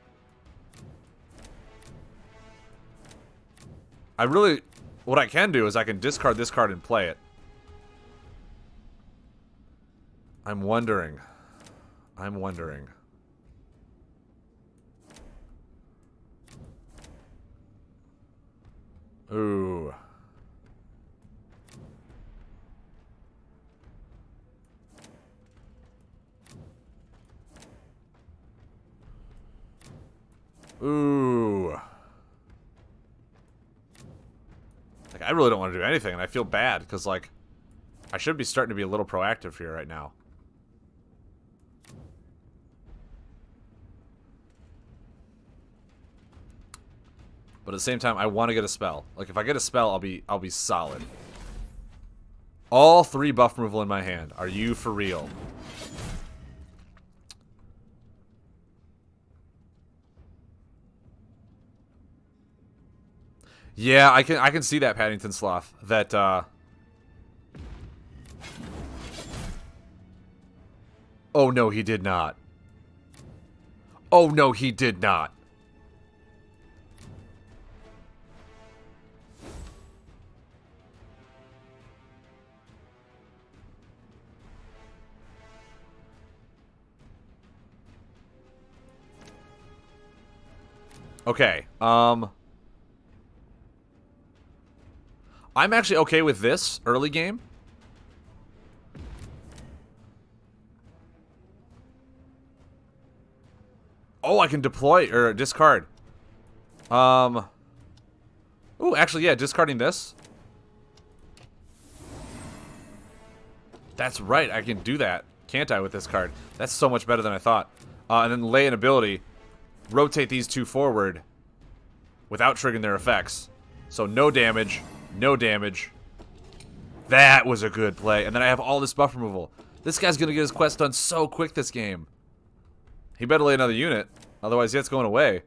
I really... What I can do is I can discard this card and play it. I'm wondering. Ooh. Ooh. Like, I really don't want to do anything, and I feel bad, because, like, I should be starting to be a little proactive here right now. But at the same time, I want to get a spell. Like, if I get a spell, I'll be solid. All 3 buff removal in my hand. Are you for real? Yeah, I can see that, Paddington Sloth. That Oh no, he did not. Oh no, he did not. Okay, I'm actually okay with this early game. Oh, I can deploy or discard. Ooh, actually, yeah, discarding this. That's right, I can do that, can't I, with this card? That's so much better than I thought. And then lay an ability. Rotate these 2 forward without triggering their effects. So no damage, no damage. That was a good play. And then I have all this buff removal. This guy's going to get his quest done so quick this game. He better lay another unit. Otherwise, it's going away.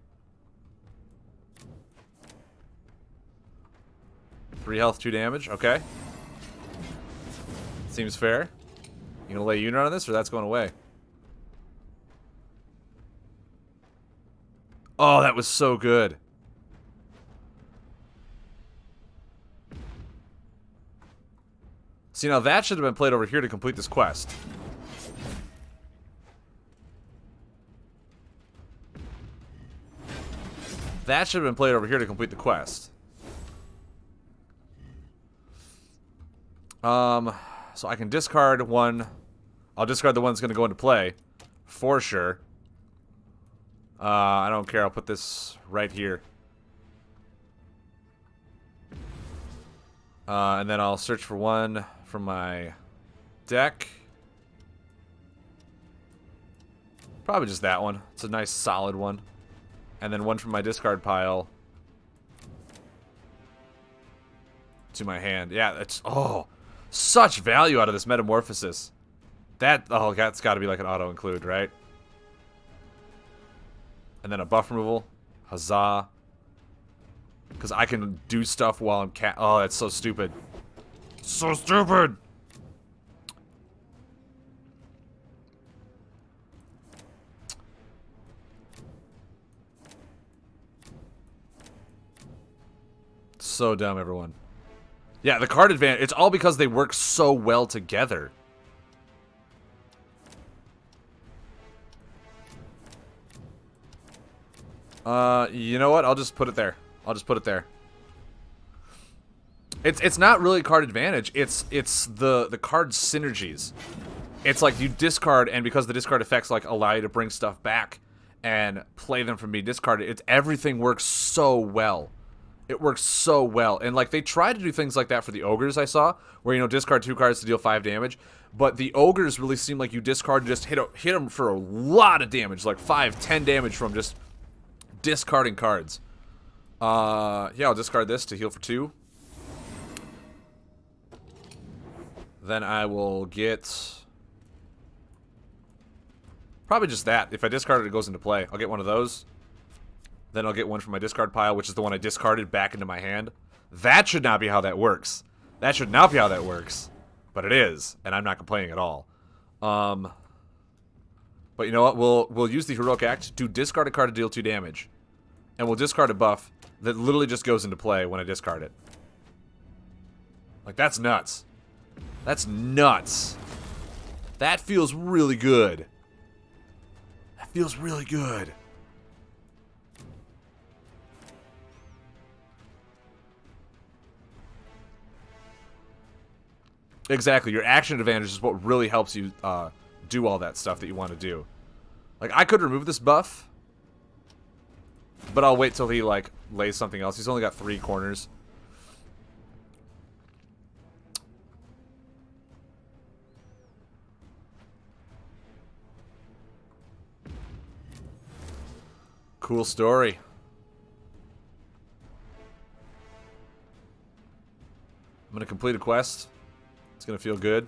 3 health, 2 damage. Okay. Seems fair. You going to lay a unit on this, or that's going away? Oh, that was so good. See, now that should have been played over here to complete this quest. That should have been played over here to complete the quest. So I can discard one. I'll discard the one that's going to go into play. For sure. I don't care. I'll put this right here. And then I'll search for one from my deck. Probably just that one. It's a nice solid one. And then one from my discard pile to my hand. Yeah, that's... Oh, such value out of this Metamorphosis. That... Oh, that's got to be like an auto-include, right? And then a buff removal. Huzzah. Because I can do stuff while I'm Oh, that's so stupid. So stupid! So dumb, everyone. Yeah, the card advantage. It's all because they work so well together. You know what? I'll just put it there. I'll just put it there. It's not really card advantage. It's the card synergies. It's like you discard, and because the discard effects like allow you to bring stuff back and play them from being discarded, it's everything works so well. It works so well. And like they tried to do things like that for the ogres I saw, where you know discard 2 cards to deal 5 damage, But the ogres really seem like you discard and just hit them for a lot of damage, like 5, 10 damage from just discarding cards. Yeah, I'll discard this to heal for 2. Then I will get probably just that. If I discard it, it goes into play. I'll get one of those. Then I'll get one from my discard pile, which is the one I discarded back into my hand. That should not be how that works. That should not be how that works. But it is, and I'm not complaining at all. But you know what? We'll use the Heroic Act to discard a card to deal 2 damage. And we'll discard a buff that literally just goes into play when I discard it. Like, that's nuts. That's nuts. That feels really good. That feels really good. Exactly. Your action advantage is what really helps you do all that stuff that you want to do. Like, I could remove this buff, but I'll wait till he, like, lays something else. He's only got 3 corners. Cool story. I'm going to complete a quest. It's going to feel good.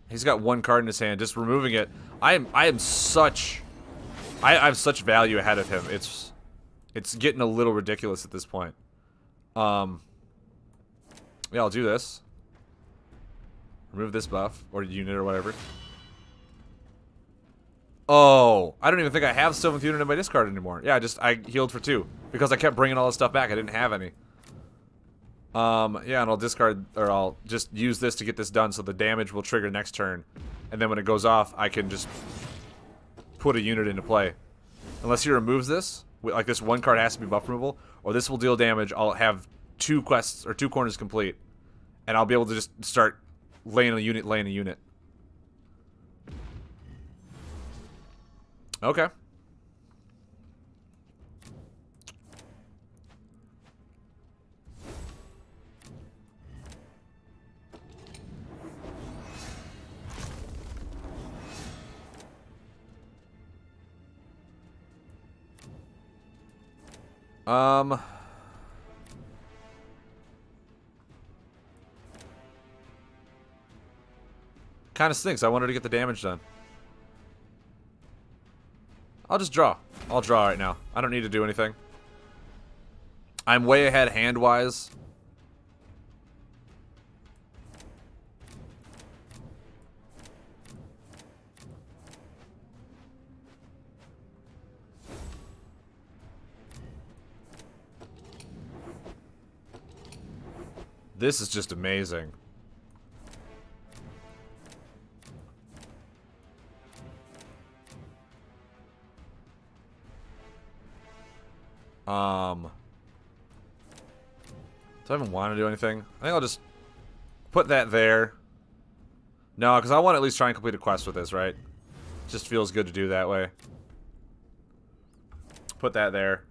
He's got 1 card in his hand. Just removing it. I have such value ahead of him. It's getting a little ridiculous at this point. Yeah, I'll do this. Remove this buff or unit or whatever. Oh, I don't even think I have Sylvaneth unit in my discard anymore. Yeah, I healed for 2 because I kept bringing all this stuff back. I didn't have any. Yeah, and I'll discard, or I'll just use this to get this done so the damage will trigger next turn. And then when it goes off, I can just put a unit into play. Unless he removes this, like this 1 card has to be buff removal, or this will deal damage, I'll have 2 quests, or 2 corners complete. And I'll be able to just start laying a unit. Okay. Kind of stinks. I wanted to get the damage done. I'll just draw. I'll draw right now. I don't need to do anything. I'm way ahead hand-wise. This is just amazing. Do I even want to do anything? I think I'll just put that there. No, because I want to at least try and complete a quest with this, right? Just feels good to do that way. Put that there.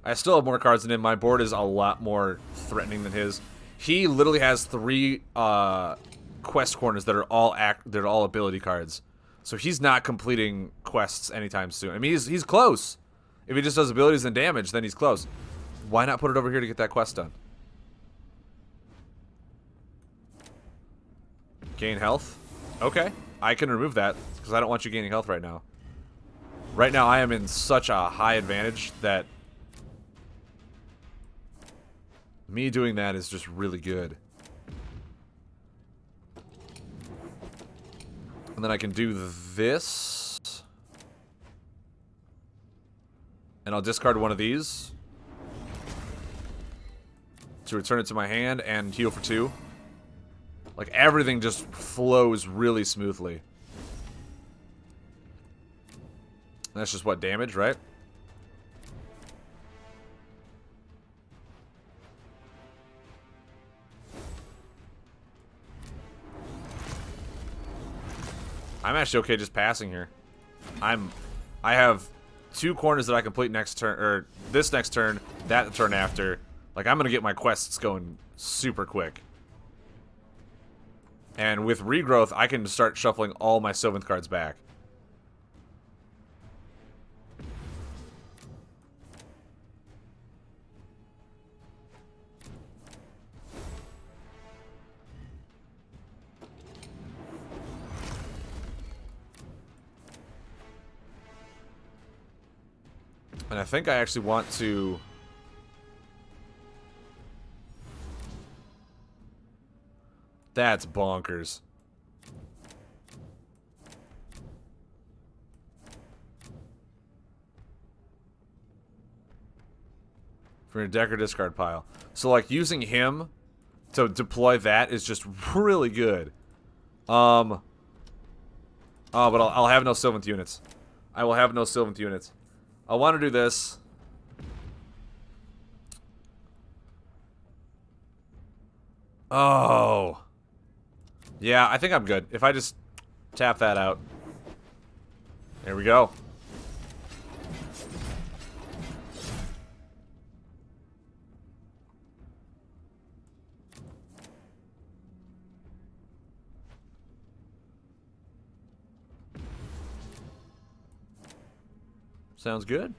I still have more cards than him. My board is a lot more threatening than his. He literally has 3 quest corners that are all ability cards. So he's not completing quests anytime soon. I mean, he's close. If he just does abilities and damage, then he's close. Why not put it over here to get that quest done? Gain health? Okay. I can remove that, because I don't want you gaining health right now. Right now, I am in such a high advantage that me doing that is just really good. And then I can do this. And I'll discard one of these to return it to my hand and heal for 2. Like, everything just flows really smoothly. And that's just what, damage, right? I'm actually okay just passing here. I have 2 corners that I complete next turn, or this next turn, that turn after, like, I'm gonna get my quests going super quick. And with regrowth, I can start shuffling all my Sylvaneth cards back. And I think I actually want to... That's bonkers. From your deck or discard pile. So, like, using him to deploy that is just really good. Oh, but I'll have no Sylvaneth units. I will have no Sylvaneth units. I want to do this. Oh. Yeah, I think I'm good. If I just tap that out. There we go. Sounds good.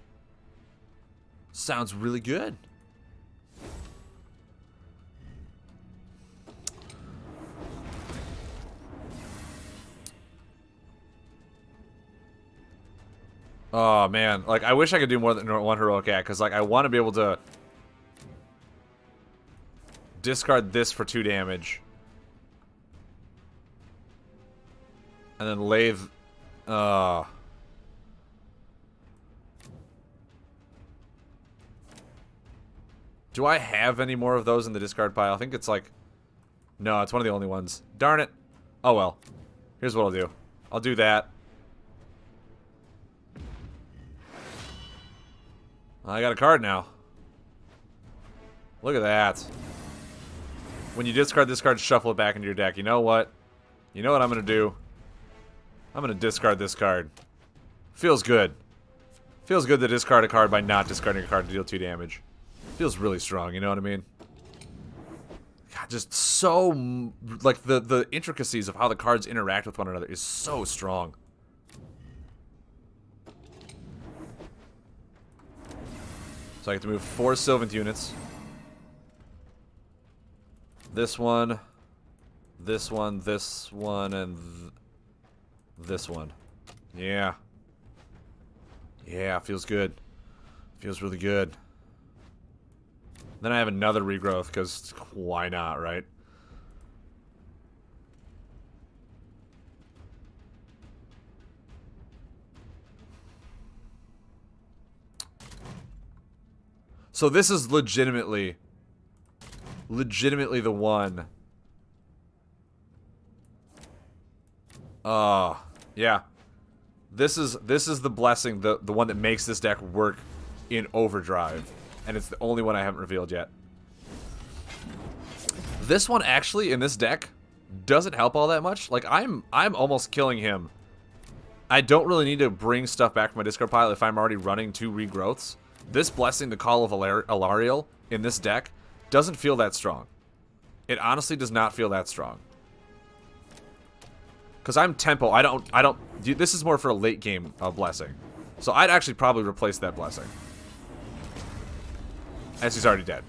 Sounds really good. Oh, man. Like, I wish I could do more than one heroic act, because, like, I want to be able to discard this for 2 damage. And then lathe... Do I have any more of those in the discard pile? I think it's like... No, it's one of the only ones. Darn it. Oh, well. Here's what I'll do. I'll do that. I got a card now. Look at that. When you discard this card, shuffle it back into your deck. You know what? You know what I'm going to do? I'm going to discard this card. Feels good. Feels good to discard a card by not discarding a card to deal 2 damage. Feels really strong, you know what I mean? God, just so... Like, the intricacies of how the cards interact with one another is so strong. So I get to move 4 Sylvaneth units. This one, this one, this one, and this one. Yeah. Yeah, feels good. Feels really good. Then I have another regrowth, because why not, right? So this is legitimately the one. Yeah. This is the blessing, the one that makes this deck work in overdrive. And it's the only one I haven't revealed yet. This one actually in this deck doesn't help all that much. Like I'm almost killing him. I don't really need to bring stuff back from my discard pile if I'm already running 2 regrowths. This blessing, the Call of Alariel, in this deck, doesn't feel that strong. It honestly does not feel that strong. Because I'm tempo, I don't, this is more for a late game blessing. So I'd actually probably replace that blessing. As he's already dead.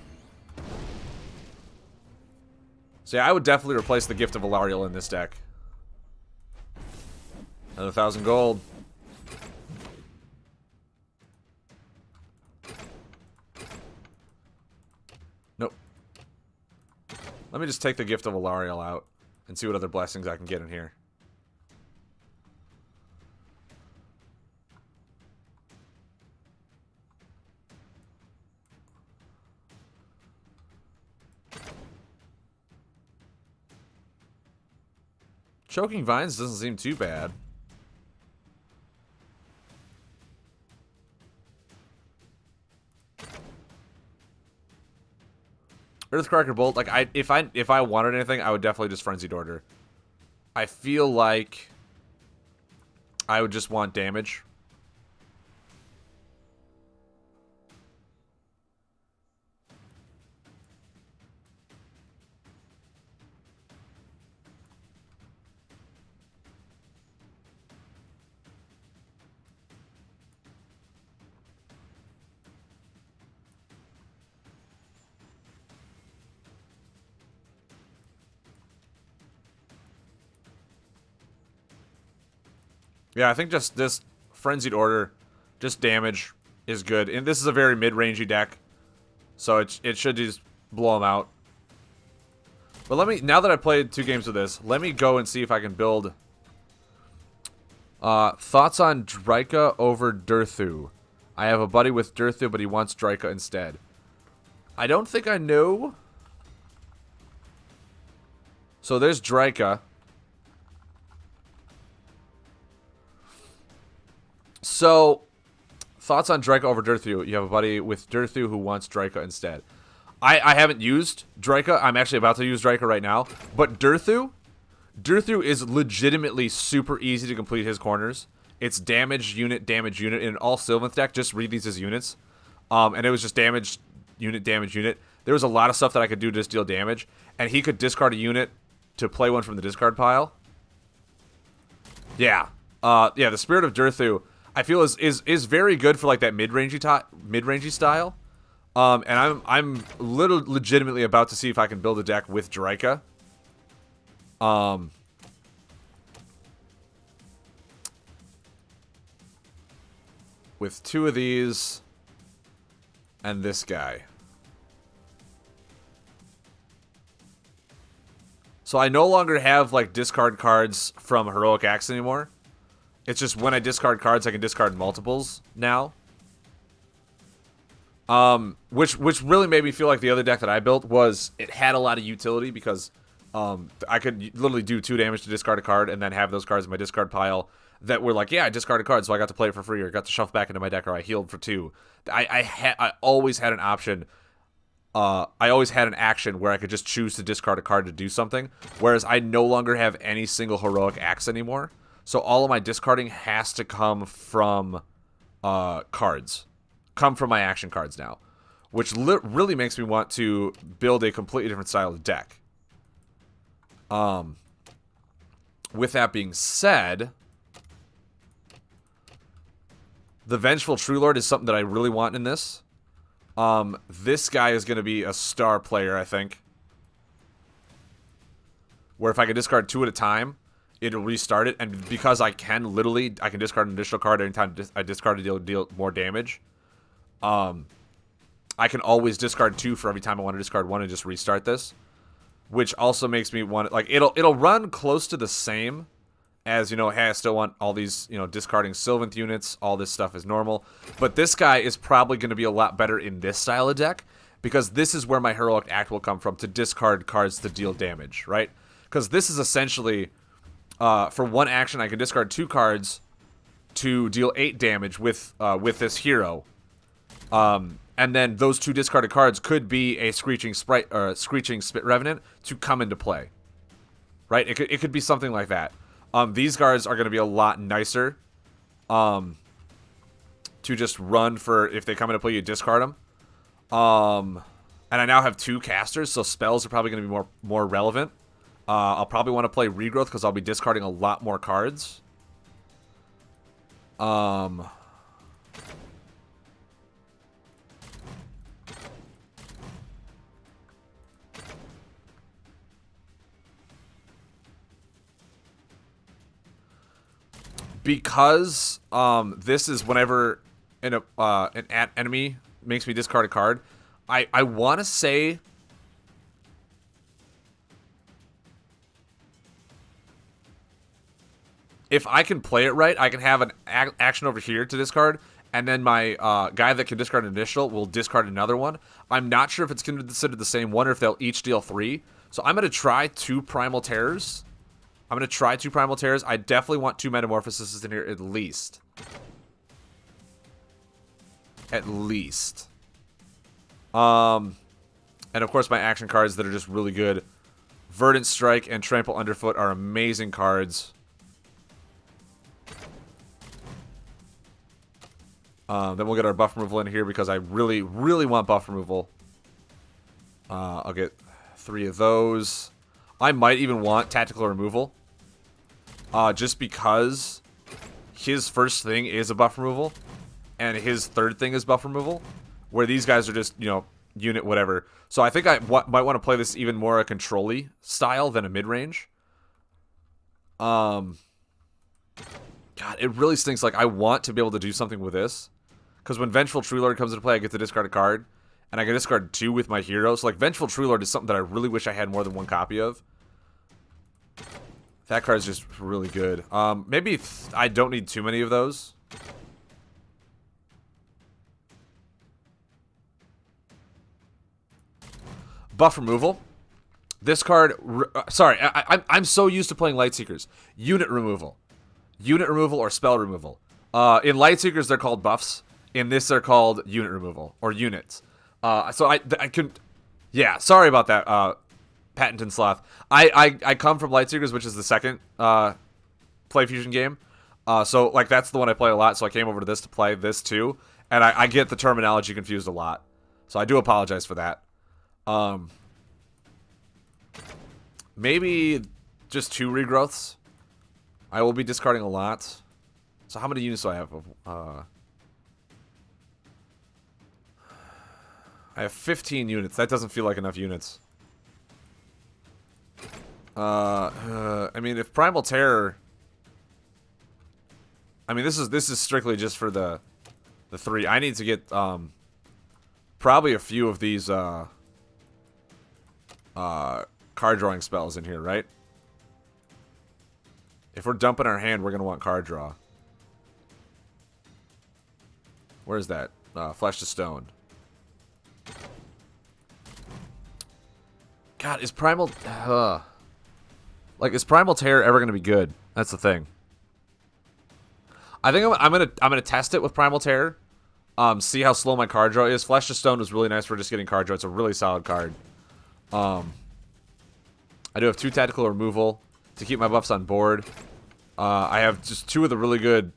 So yeah, I would definitely replace the Gift of Alariel in this deck. Another 1,000 gold. Nope. Let me just take the Gift of Alariel out and see what other blessings I can get in here. Choking Vines doesn't seem too bad. Earthcracker Bolt, like if I wanted anything, I would definitely just Frenzied Order. I feel like I would just want damage. Yeah, I think just this Frenzied Order, just damage is good. And this is a very mid-rangey deck, so it should just blow them out. But let me, now that I played 2 games with this, let me go and see if I can build. Thoughts on Drika over Durthu? I have a buddy with Durthu, but he wants Drika instead. I don't think I know. So there's Drika. So, thoughts on Drika over Durthu? You have a buddy with Durthu who wants Drika instead. I haven't used Drika. I'm actually about to use Drika right now. But Durthu is legitimately super easy to complete his corners. It's damage unit, in an all Sylvaneth deck. Just read these as units. And it was just damage unit, There was a lot of stuff that I could do to just deal damage. And he could discard a unit to play one from the discard pile. Yeah. Yeah, the Spirit of Durthu, I feel is very good for like that mid-rangey style. And I'm legitimately about to see if I can build a deck with Drika. With 2 of these and this guy. So I no longer have like discard cards from Heroic Acts anymore. It's just when I discard cards, I can discard multiples now. Which really made me feel like the other deck that I built was, it had a lot of utility because I could literally do 2 damage to discard a card and then have those cards in my discard pile that were like, yeah, I discarded a card, so I got to play it for free, or got to shuffle back into my deck, or I healed for 2. I always had an option. I always had an action where I could just choose to discard a card to do something, whereas I no longer have any single Heroic Acts anymore. So all of my discarding has to come from cards. Come from my action cards now. Which really makes me want to build a completely different style of deck. With that being said, the Vengeful True Lord is something that I really want in this. This guy is going to be a star player, I think. Where if I can discard 2 at a time, it'll restart it. And because I can discard an additional card anytime I discard to deal more damage. I can always discard 2 for every time I want to discard 1 and just restart this. Which also makes me want, like, it'll run close to the same as, you know, hey, I still want all these, you know, discarding Sylvaneth units. All this stuff is normal. But this guy is probably going to be a lot better in this style of deck, because this is where my Heroic Act will come from, to discard cards to deal damage, right? Because this is essentially, for 1 action, I can discard 2 cards to deal 8 damage with this hero. And then those 2 discarded cards could be a Screeching Sprite or Screeching Spit Revenant to come into play, right? It could be something like that. These cards are going to be a lot nicer to just run for, if they come into play, you discard them. And I now have 2 casters, so spells are probably going to be more relevant. I'll probably want to play Regrowth because I'll be discarding a lot more cards. Because this is whenever an enemy makes me discard a card, I want to say if I can play it right, I can have an action over here to discard, and then my guy that can discard an initial will discard another one. I'm not sure if it's considered the same one or if they'll each deal 3. So I'm going to try 2 Primal Terrors. I definitely want 2 Metamorphoses in here at least. And of course my action cards that are just really good. Verdant Strike and Trample Underfoot are amazing cards. Then we'll get our buff removal in here because I really, really want buff removal. I'll get 3 of those. I might even want tactical removal. Just because his first thing is a buff removal, and his third thing is buff removal, where these guys are just, you know, unit whatever. So I think I might want to play this even more a control-y style than a mid-range. God, it really stinks. Like, I want to be able to do something with this. Because when Vengeful True Lord comes into play, I get to discard a card. And I can discard 2 with my hero. So, like, Vengeful True Lord is something that I really wish I had more than 1 copy of. That card is just really good. Maybe I don't need too many of those. Buff removal. This card... sorry, I'm so used to playing Lightseekers. Unit removal. Unit removal or spell removal. In Lightseekers, they're called buffs. In this, they're called unit removal. Or units. So I couldn't... Yeah, sorry about that, Patenton Sloth. I come from Lightseekers, which is the second Play Fusion game. So, like, that's the one I play a lot, so I came over to this to play this, too. And I get the terminology confused a lot. So I do apologize for that. Maybe just 2 regrowths. I will be discarding a lot. So how many units do I have? I have 15 units. That doesn't feel like enough units. I mean, if Primal Terror... I mean, this is strictly just for the 3. I need to get probably a few of these card drawing spells in here, right? If we're dumping our hand, we're gonna want card draw. Where's that? Flesh to Stone. God, is Primal... like, is Primal Terror ever gonna be good? That's the thing. I think I'm gonna test it with Primal Terror. See how slow my card draw is. Flesh to Stone was really nice for just getting card draw. It's a really solid card. I do have 2 tactical removal to keep my buffs on board. I have just 2 of the really good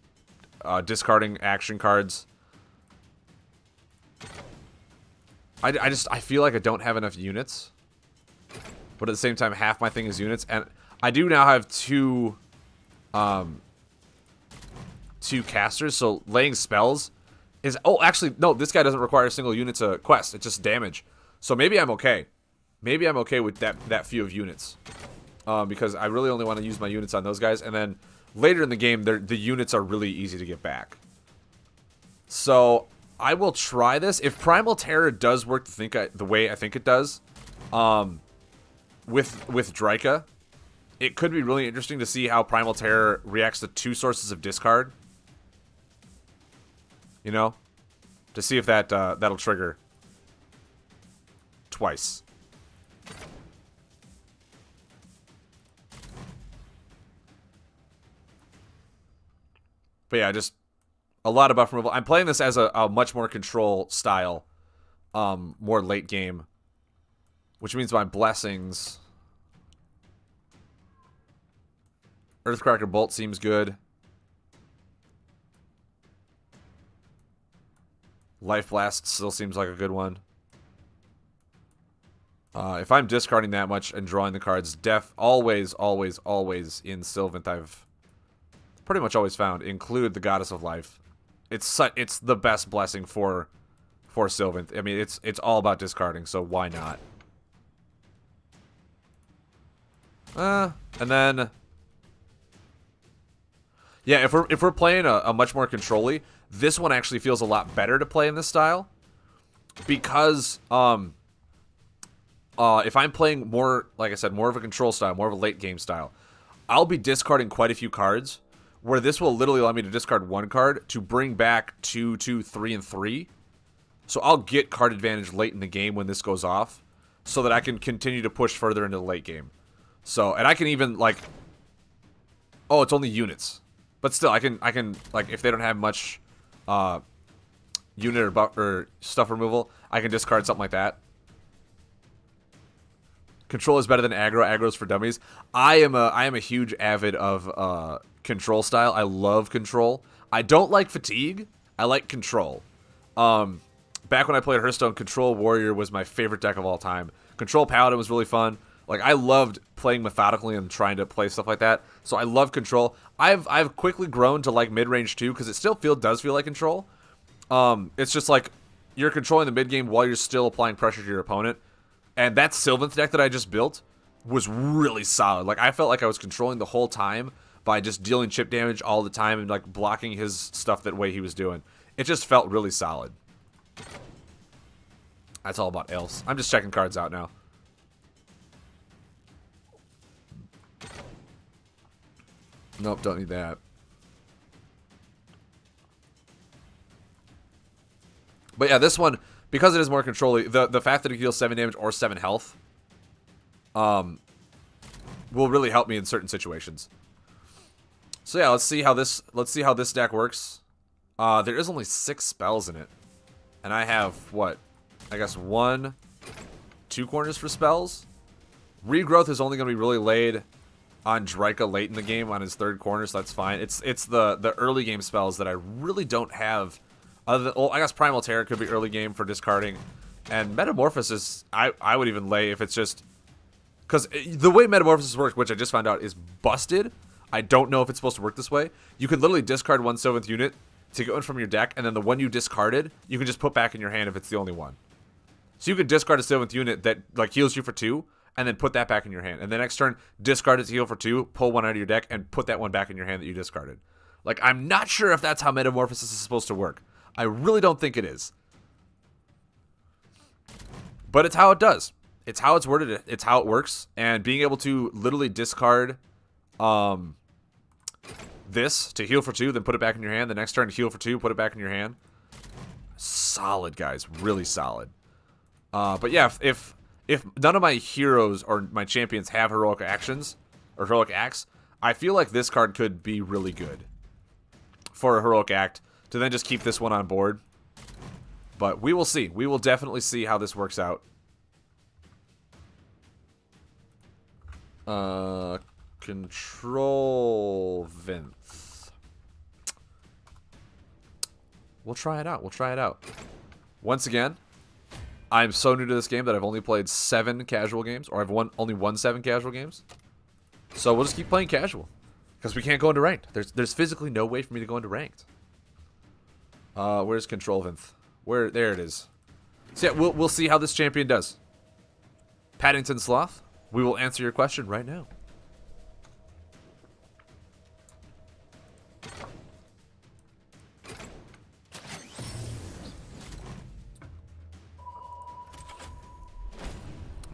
discarding action cards. I feel like I don't have enough units. But at the same time, half my thing is units. And I do now have 2 casters, so laying spells is... Oh, actually, no, this guy doesn't require a single unit to quest. It's just damage. So maybe I'm okay. Maybe I'm okay with that few of units. Because I really only want to use my units on those guys. And then later in the game, the units are really easy to get back. So I will try this. If Primal Terror does work the way I think it does, with Dryka, it could be really interesting to see how Primal Terror reacts to 2 sources of discard. You know? To see if that'll trigger twice. But yeah, just a lot of buff removal. I'm playing this as a much more control style, more late game, which means my blessings. Earthcracker Bolt seems good. Life Blast still seems like a good one. If I'm discarding that much and drawing the cards, always in Sylvaneth, I've pretty much always found, include the Goddess of Life. It's the best blessing for Sylvaneth. I mean, it's all about discarding, so why not? And then, yeah, if we're playing a much more control-y, this one actually feels a lot better to play in this style, because if I'm playing more, like I said, more of a control style, more of a late game style, I'll be discarding quite a few cards, where this will literally allow me to discard 1 card to bring back 2, 2, 3, and 3. So I'll get card advantage late in the game when this goes off, so that I can continue to push further into the late game. So, and I can even, like... Oh, it's only units. But still, I can like, if they don't have much unit or buff or stuff removal, I can discard something like that. Control is better than aggro. Aggro's for dummies. I am a huge avid of control style. I love control. I don't like fatigue. I like control. Back when I played Hearthstone, Control Warrior was my favorite deck of all time. Control Paladin was really fun. Like, I loved playing methodically and trying to play stuff like that. So I love control. I've quickly grown to like mid-range too, because it still does feel like control. It's just like you're controlling the mid-game while you're still applying pressure to your opponent. And that Sylvaneth deck that I just built was really solid. Like, I felt like I was controlling the whole time, by just dealing chip damage all the time and like blocking his stuff that way he was doing. It just felt really solid. That's all about else. I'm just checking cards out now. Nope, don't need that. But yeah, this one, because it is more control-y, the fact that it deals 7 damage or 7 health will really help me in certain situations. So yeah, let's see how this deck works. There is only 6 spells in it. And I have, what? I guess 1, 2 corners for spells. Regrowth is only going to be really laid on Drika late in the game on his 3rd corner, so that's fine. It's the early game spells that I really don't have. Other than, well, I guess Primal Terror could be early game for discarding. And Metamorphosis, I would even lay if it's just... Because the way Metamorphosis works, which I just found out, is busted. I don't know if it's supposed to work this way. You can literally discard 1 Sylvaneth unit to go in from your deck, and then the one you discarded, you can just put back in your hand if it's the only one. So you could discard a Sylvaneth unit that like heals you for 2, and then put that back in your hand. And the next turn, discard it to heal for 2, pull 1 out of your deck, and put that one back in your hand that you discarded. Like, I'm not sure if that's how Metamorphosis is supposed to work. I really don't think it is. But it's how it does. It's how it's worded. It's how it works. And being able to literally discard this to heal for 2, then put it back in your hand. The next turn, heal for 2, put it back in your hand. Solid, guys. Really solid. But yeah, if none of my heroes or my champions have heroic actions or heroic acts, I feel like this card could be really good for a heroic act to then just keep this one on board. But we will see. We will definitely see how this works out. Control Vinth. We'll try it out. We'll try it out. Once again, I'm so new to this game that I've only played 7 casual games, or I've only won 7 casual games. So we'll just keep playing casual, because we can't go into ranked. There's physically no way for me to go into ranked. Where's Control Vinth? There it is. So yeah, we'll see how this champion does. Paddington Sloth, we will answer your question right now.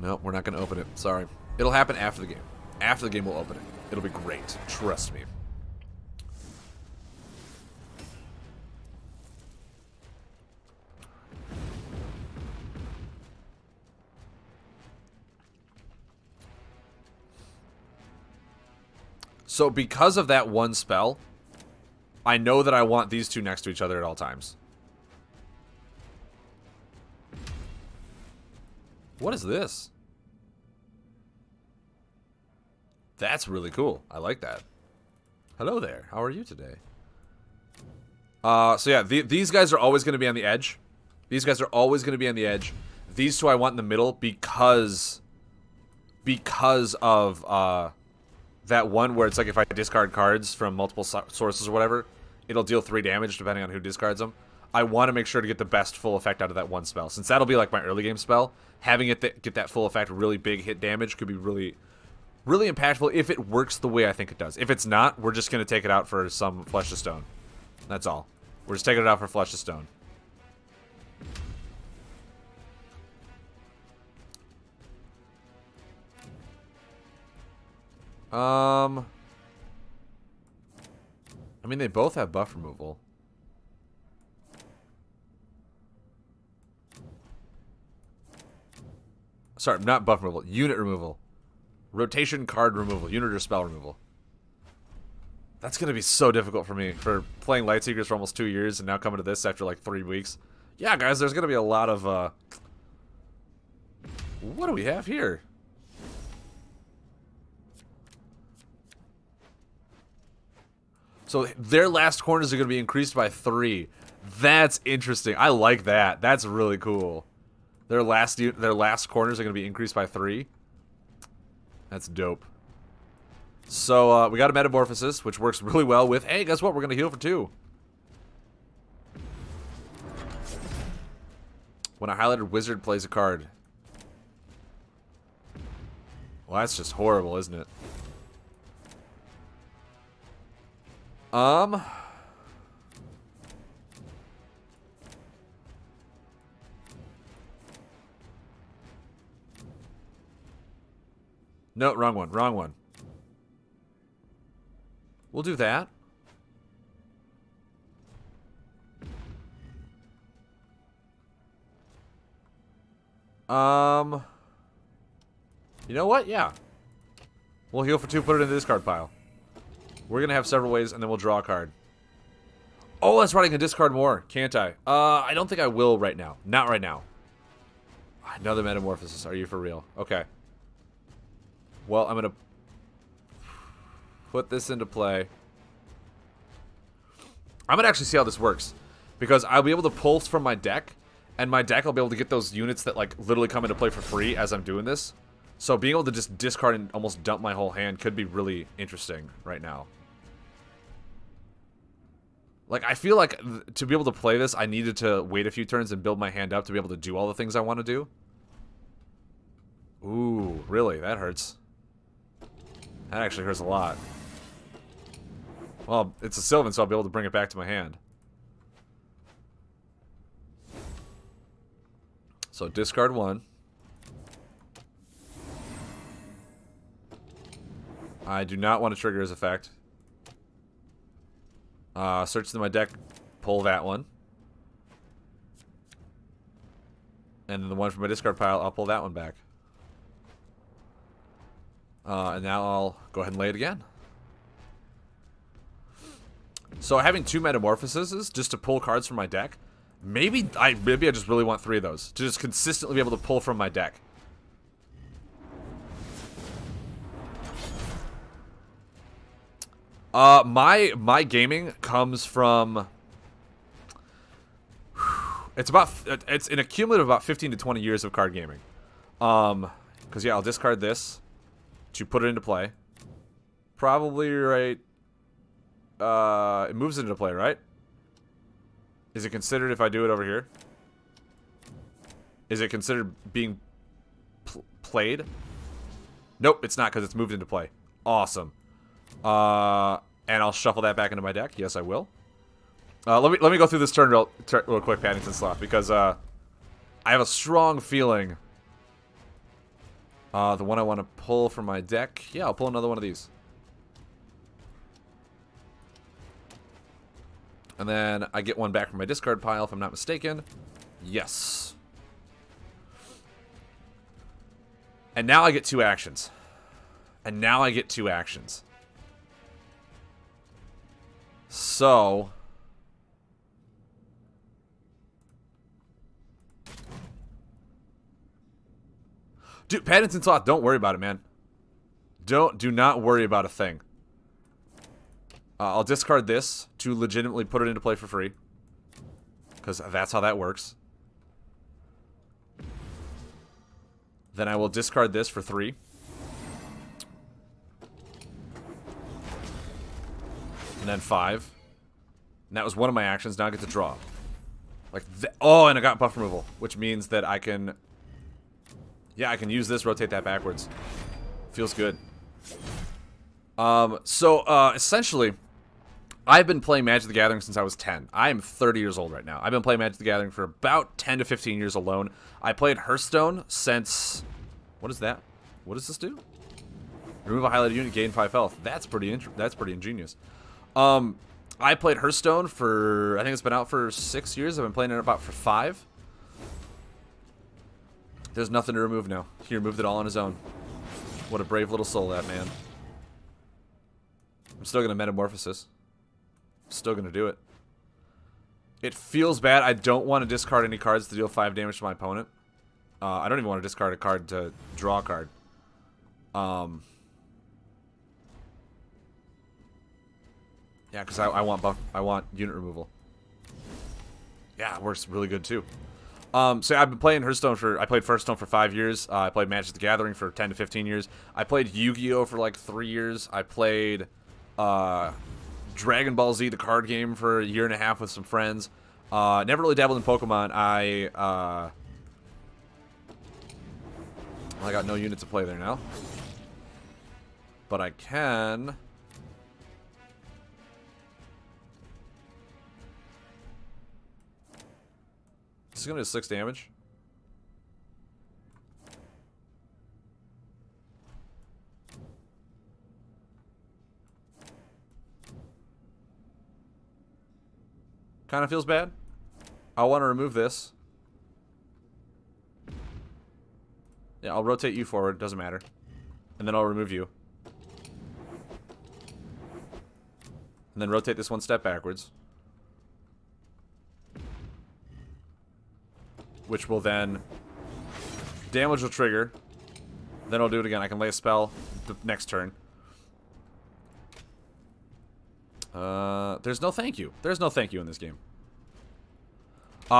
Nope, we're not going to open it. Sorry. It'll happen after the game. After the game, we'll open it. It'll be great. Trust me. So because of that one spell, I know that I want these two next to each other at all times. What is this? That's really cool. I like that. Hello there. How are you today? So yeah, these guys are always going to be on the edge. These guys are always going to be on the edge. These two I want in the middle because of that one where it's like if I discard cards from multiple sources or whatever, it'll deal 3 damage depending on who discards them. I want to make sure to get the best full effect out of that one spell. Since that'll be like my early game spell, having it get that full effect, really big hit damage, could be really, really impactful if it works the way I think it does. If it's not, we're just going to take it out for some Flesh to Stone. That's all. We're just taking it out for Flesh to Stone. I mean, they both have buff removal. Sorry, not buff removal. Unit removal. Rotation card removal. Unit or spell removal. That's going to be so difficult for me. For playing Lightseekers for almost 2 years and now coming to this after like 3 weeks. Yeah, guys, there's going to be a lot of... What do we have here? So their last corners are going to be increased by 3. That's interesting. I like that. That's really cool. Their last corners are going to be increased by 3. That's dope. So we got a Metamorphosis, which works really well with, hey, guess what? We're going to heal for 2. When a highlighted wizard plays a card. Well, that's just horrible, isn't it? Um. No, wrong one. Wrong one. We'll do that. You know what? Yeah. We'll heal for 2, put it in the discard pile. We're gonna have several ways, and then we'll draw a card. Oh, that's right, I can discard more, can't I? I don't think I will right now. Not right now. Another metamorphosis. Are you for real? Okay. Well, I'm gonna put this into play. I'm gonna actually see how this works, because I'll be able to pull from my deck, and my deck will be able to get those units that like literally come into play for free as I'm doing this. So being able to just discard and almost dump my whole hand could be really interesting right now. Like, I feel like to be able to play this, I needed to wait a few turns and build my hand up to be able to do all the things I want to do. Ooh, really? That hurts. That actually hurts a lot. Well, it's a Sylvan, so I'll be able to bring it back to my hand. So discard 1. I do not want to trigger his effect. Search through my deck, pull that one. And then the one from my discard pile, I'll pull that one back. And now I'll go ahead and lay it again. So having 2 metamorphoses just to pull cards from my deck, maybe I just really want 3 of those to just consistently be able to pull from my deck. My gaming comes from, it's an accumulative of about 15 to 20 years of card gaming. Because yeah, I'll discard this to put it into play. Probably right. It moves into play, right? Is it considered if I do it over here? Is it considered being played? Nope, it's not because it's moved into play. Awesome. And I'll shuffle that back into my deck. Yes, I will. Let me go through this turn real quick, Paddington Sloth, because I have a strong feeling. The one I want to pull from my deck. Yeah, I'll pull another one of these. And then I get one back from my discard pile, if I'm not mistaken. Yes. And now I get 2 actions. And now I get 2 actions. So dude, Paddington Sloth, don't worry about it, man. Do not worry about a thing. I'll discard this to legitimately put it into play for free, because that's how that works. Then I will discard this for 3. And then 5. And that was one of my actions. Now I get to draw. Like, oh, and I got buff removal, which means that I can... Yeah, I can use this, rotate that backwards. Feels good. Essentially, I've been playing Magic the Gathering since I was 10. I am 30 years old right now. I've been playing Magic the Gathering for about 10 to 15 years alone. I played Hearthstone since... What is that? What does this do? Remove a highlighted unit, gain 5 health. That's pretty ingenious. I played Hearthstone for... I think it's been out for 6 years. I've been playing it about for 5. There's nothing to remove now. He removed it all on his own. What a brave little soul, that man. I'm still going to Metamorphosis. I'm still going to do it. It feels bad. I don't want to discard any cards to deal 5 damage to my opponent. I don't even want to discard a card to draw a card. Yeah, because I want unit removal. Yeah, it works really good too. So I've been playing Hearthstone I played Hearthstone for 5 years. I played Magic the Gathering for 10 to 15 years. I played Yu-Gi-Oh for like 3 years. I played Dragon Ball Z, the card game, for a year and a half with some friends. Never really dabbled in Pokemon. I got no unit to play there now. But I can This is going to do 6 damage. Kind of feels bad. I want to remove this. Yeah, I'll rotate you forward. Doesn't matter. And then I'll remove you. And then rotate this one step backwards. Which will then... damage will trigger. Then I'll do it again. I can lay a spell the next turn. There's no thank you. There's no thank you in this game.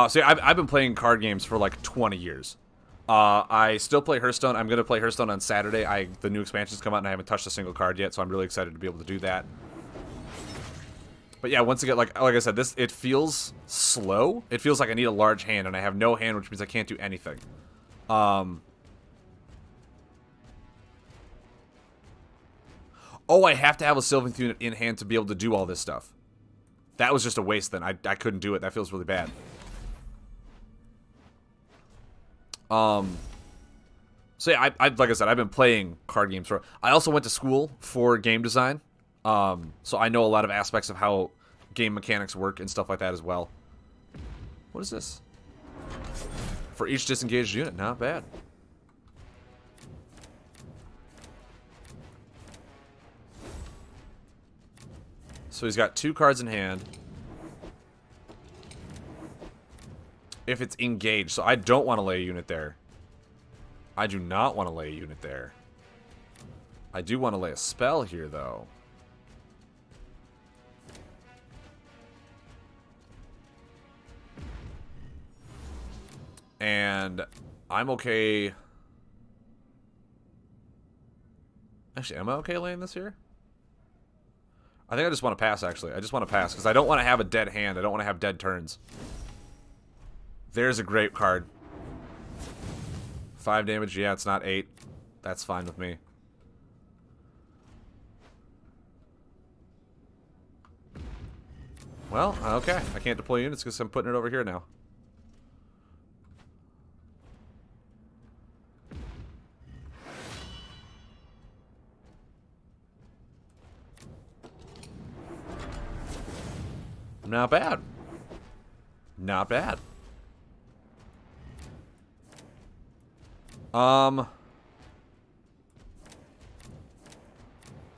See, I've been playing card games for like 20 years. I still play Hearthstone. I'm going to play Hearthstone on Saturday. The new expansions come out and I haven't touched a single card yet, so I'm really excited to be able to do that. But yeah, once again, like I said, it feels slow. It feels like I need a large hand, and I have no hand, which means I can't do anything. Oh, I have to have a Sylvaneth unit in hand to be able to do all this stuff. That was just a waste then. I couldn't do it. That feels really bad. So yeah, like I said, I've been playing card games for... I also went to school for game design. So I know a lot of aspects of how game mechanics work and stuff like that as well. What is this? For each disengaged unit, not bad. So he's got 2 cards in hand. If it's engaged, so I don't want to lay a unit there. I do not want to lay a unit there. I do want to lay a spell here, though. And I'm okay... Actually, am I okay laying this here? I think I just want to pass, actually. I just want to pass, because I don't want to have a dead hand. I don't want to have dead turns. There's a great card. 5 damage, yeah, it's not 8. That's fine with me. Well, okay. I can't deploy units because I'm putting it over here now. Not bad. Not bad.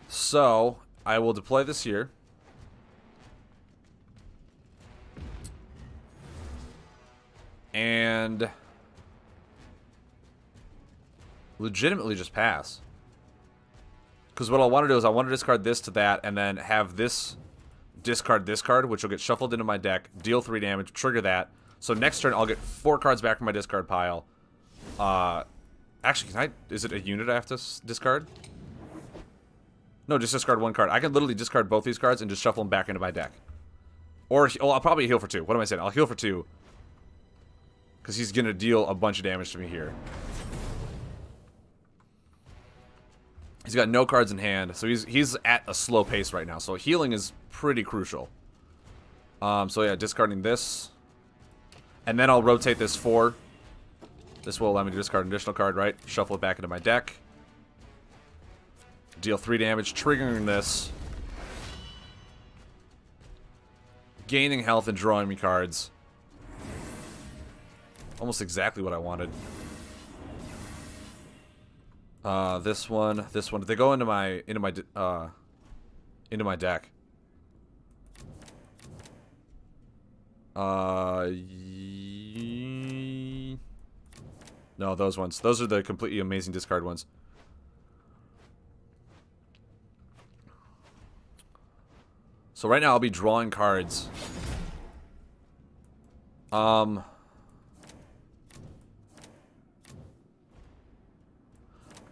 So, I will deploy this here. And legitimately just pass. Because what I want to do is I want to discard this to that and then have this discard this card, which will get shuffled into my deck, deal 3 damage, trigger that. So next turn I'll get 4 cards back from my discard pile. Actually, is it a unit I have to discard? No, just discard 1 card. I can literally discard both these cards and just shuffle them back into my deck. Or, I'll probably heal for 2. What am I saying? I'll heal for 2. Because he's going to deal a bunch of damage to me here. He's got no cards in hand, so he's at a slow pace right now. So healing is pretty crucial. So yeah, discarding this. And then I'll rotate this 4. This will allow me to discard an additional card, right? Shuffle it back into my deck. Deal 3 damage, triggering this. Gaining health and drawing me cards. Almost exactly what I wanted. This one. They go into my deck. No, those ones. Those are the completely amazing discard ones. So right now I'll be drawing cards. I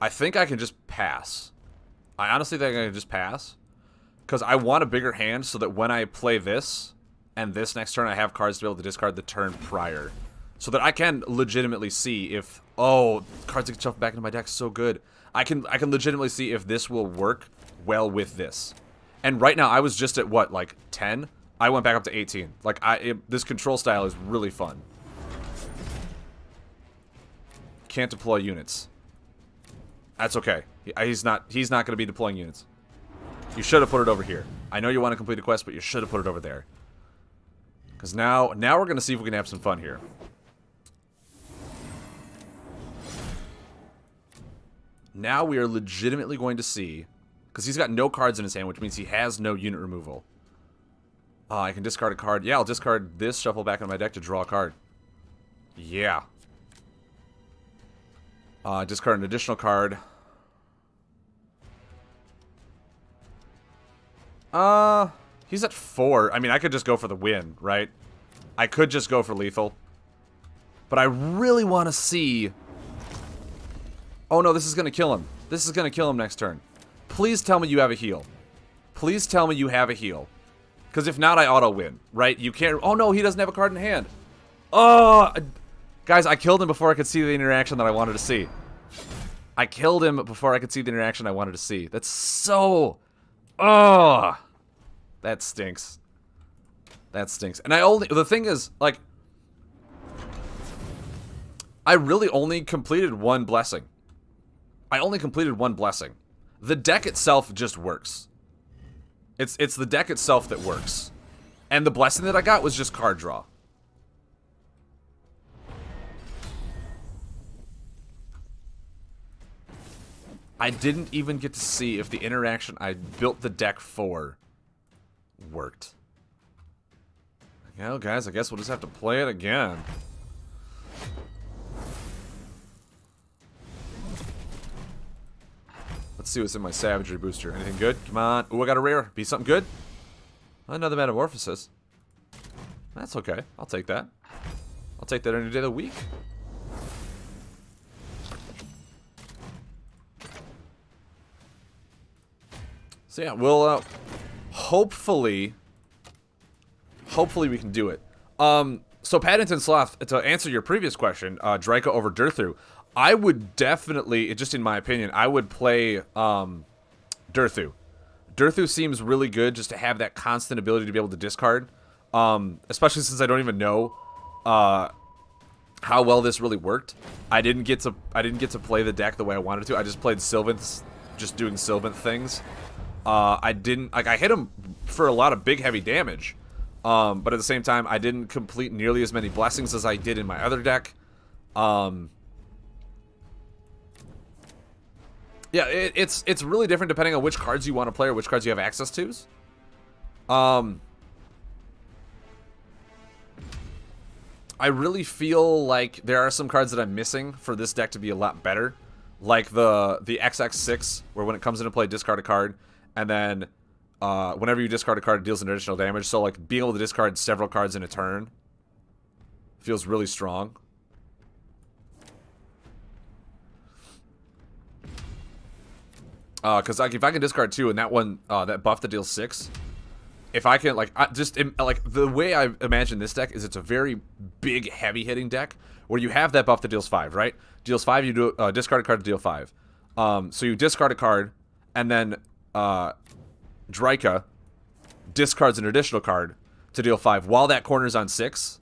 think I can just pass. I honestly think I can just pass. Because I want a bigger hand so that when I play this and this next turn, I have cards to be able to discard the turn prior. So that I can legitimately see if... Oh, cards that can shuffle back into my deck is so good. I can legitimately see if this will work well with this. And right now, I was just at, what, like 10? I went back up to 18. Like, this control style is really fun. can't deploy units. That's okay. He's not going to be deploying units. You should have put it over here. I know you want to complete a quest, but you should have put it over there. Because now we're going to see if we can have some fun here. Now we are legitimately going to see, because he's got no cards in his hand, which means he has no unit removal. I can discard a card. Yeah, I'll discard this, shuffle back into my deck to draw a card. Yeah. Discard an additional card. He's at 4. I mean, I could just go for the win, right? I could just go for lethal. But I really want to see... Oh no, this is going to kill him. This is going to kill him next turn. Please tell me you have a heal. Please tell me you have a heal. Because if not, I auto-win, right? You can't... Oh no, he doesn't have a card in hand. Oh! Guys, I killed him before I could see the interaction that I wanted to see. I killed him before I could see the interaction I wanted to see. That's so... Oh! That stinks. That stinks. And the thing is, like... I really only completed one blessing. I only completed one blessing. The deck itself just works. It's the deck itself that works. And the blessing that I got was just card draw. I didn't even get to see if the interaction I built the deck for worked. Well, guys, I guess we'll just have to play it again. Let's see what's in my Savagery booster. Anything good? Come on. Ooh, I got a rare. Be something good? Another Metamorphosis. That's okay. I'll take that. I'll take that any day of the week. So yeah, we'll hopefully we can do it. So Paddington Sloth, to answer your previous question, Draco over Durthu, I would definitely, just in my opinion, I would play Durthu. Durthu seems really good just to have that constant ability to be able to discard, especially since I don't even know how well this really worked. I didn't get to play the deck the way I wanted to. I just played Sylvaneth, just doing Sylvaneth things. I hit him for a lot of big heavy damage, but at the same time I didn't complete nearly as many blessings as I did in my other deck. Yeah, it's really different depending on which cards you want to play or which cards you have access to. I really feel like there are some cards that I'm missing for this deck to be a lot better. Like the XX6, where when it comes into play, discard a card, and then whenever you discard a card, it deals an additional damage. So like being able to discard several cards in a turn feels really strong. Because like if I can discard 2 and that one, that buff that deals 6, if I can like the way I imagine this deck is it's a very big heavy hitting deck where you have that buff that deals 5, right? Deals 5, you do discard a card to deal 5. So you discard a card, and then Draika discards an additional card to deal 5 while that corner's on 6.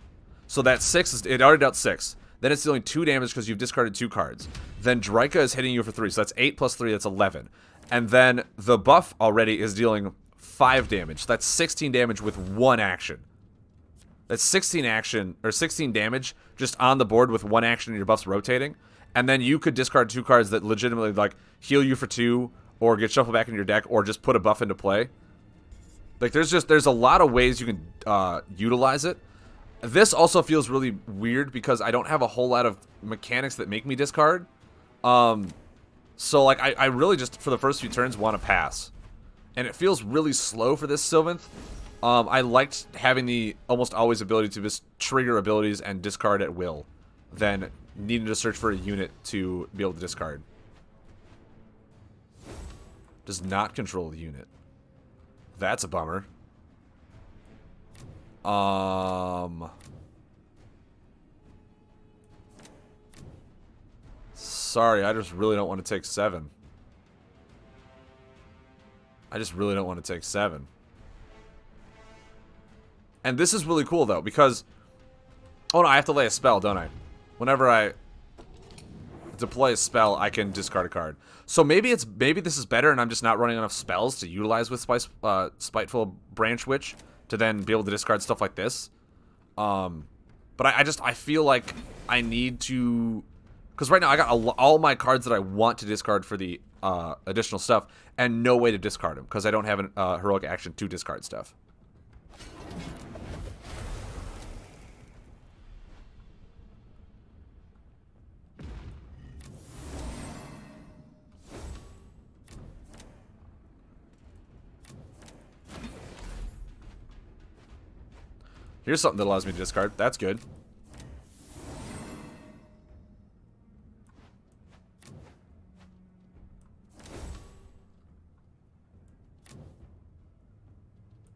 So that 6 is, it already dealt 6. Then it's dealing 2 damage because you've discarded 2 cards. Then Draika is hitting you for 3, so that's 8 plus 3, that's 11. And then the buff already is dealing 5 damage. That's 16 damage with 1 action. That's 16 action, or 16 damage just on the board with 1 action and your buff's rotating. And then you could discard 2 cards that legitimately like heal you for 2, or get shuffled back in your deck, or just put a buff into play. Like there's a lot of ways you can utilize it. This also feels really weird because I don't have a whole lot of mechanics that make me discard. So like I really just for the first few turns want to pass. And it feels really slow for this Sylvaneth. I liked having the almost always ability to just trigger abilities and discard at will, than needing to search for a unit to be able to discard. Does not control the unit. That's a bummer. Sorry, I just really don't want to take 7. I just really don't want to take 7. And this is really cool, though, because... Oh, no, I have to lay a spell, don't I? Whenever I... deploy a spell, I can discard a card. So maybe this is better, and I'm just not running enough spells to utilize with Spiteful Branch Witch to then be able to discard stuff like this. But I feel like I need to, because right now I got all my cards that I want to discard for the additional stuff, and no way to discard them because I don't have a heroic action to discard stuff. Here's something that allows me to discard. That's good.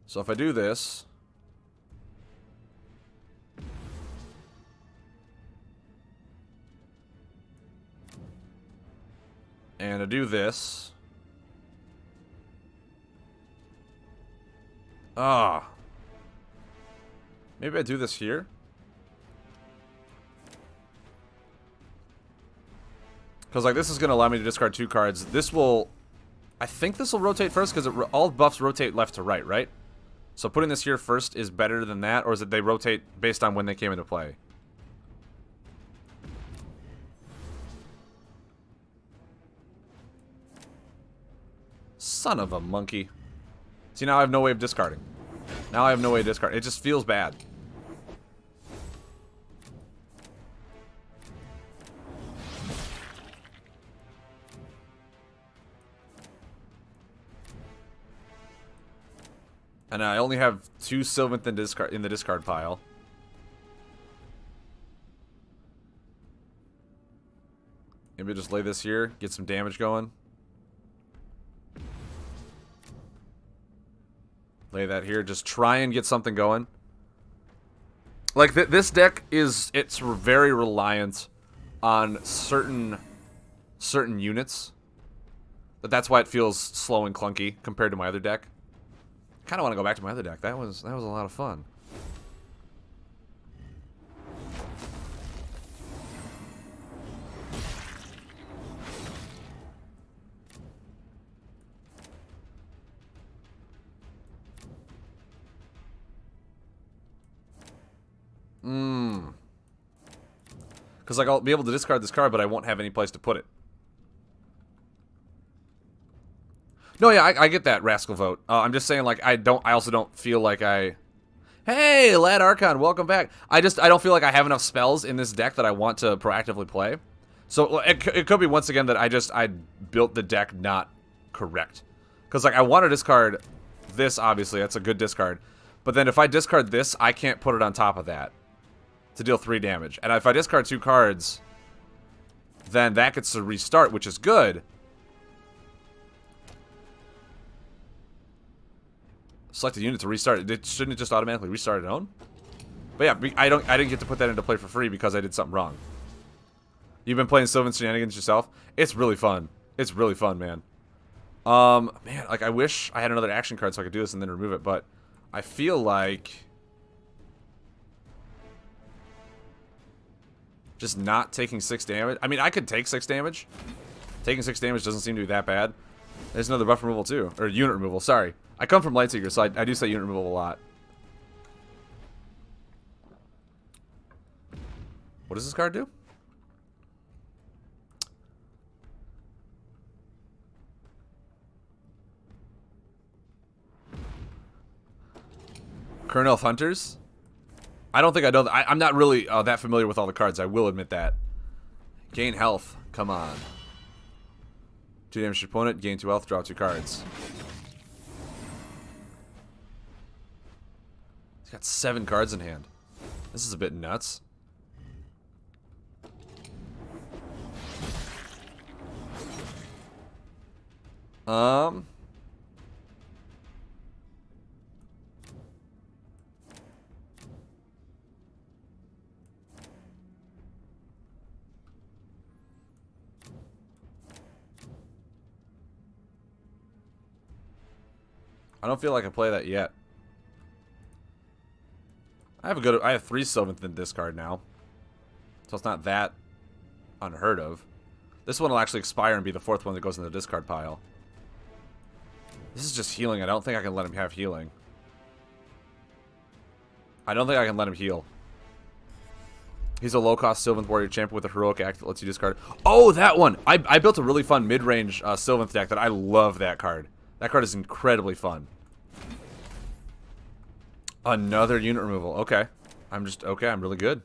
So if I do this, and I do this, maybe I do this here. Because like this is going to allow me to discard 2 cards. This will, I think this will rotate first because all buffs rotate left to right, right? So putting this here first is better than that, or is it they rotate based on when they came into play? Son of a monkey. See, now I have no way of discarding. Now I have no way to discard. It just feels bad. And I only have 2 Sylvaneth in the discard pile. Maybe just lay this here, get some damage going. Lay that here, just try and get something going. Like this deck it's very reliant on certain units. But that's why it feels slow and clunky compared to my other deck. Kind of want to go back to my other deck. That was a lot of fun. Because like I'll be able to discard this card, but I won't have any place to put it. No, yeah, I get that, Rascal Vote. I'm just saying, like, I also don't feel like I... Hey, Lad Archon, welcome back. I don't feel like I have enough spells in this deck that I want to proactively play. So it could be, once again, that I built the deck not correct. Because, like, I want to discard this, obviously. That's a good discard. But then if I discard this, I can't put it on top of that to deal 3 damage. And if I discard 2 cards, then that gets to restart, which is good. Select a unit to restart. Shouldn't it just automatically restart its own? But yeah, I didn't get to put that into play for free because I did something wrong. You've been playing Sylvan Shenanigans yourself? It's really fun. It's really fun, man. Man, like I wish I had another action card so I could do this and then remove it, but I feel like just not taking 6 damage. I mean, I could take 6 damage. Taking 6 damage doesn't seem to be that bad. There's another buff removal too, or unit removal. Sorry. I come from Lightseeker, so I do say unit removal a lot. What does this card do? Colonel Hunters? I don't think I know that. I'm not really that familiar with all the cards, I will admit that. Gain health. Come on. 2 damage to your opponent, gain 2 health, draw 2 cards. He's got 7 cards in hand. This is a bit nuts. I don't feel like I play that yet. I have 3 Sylvaneth in discard now. So it's not that unheard of. This one will actually expire and be the 4th one that goes in the discard pile. This is just healing. I don't think I can let him have healing. I don't think I can let him heal. He's a low-cost Sylvaneth Warrior champion with a heroic act that lets you discard. Oh, that one! I built a really fun mid-range Sylvaneth deck that I love that card. That card is incredibly fun. Another unit removal. Okay. I'm really good.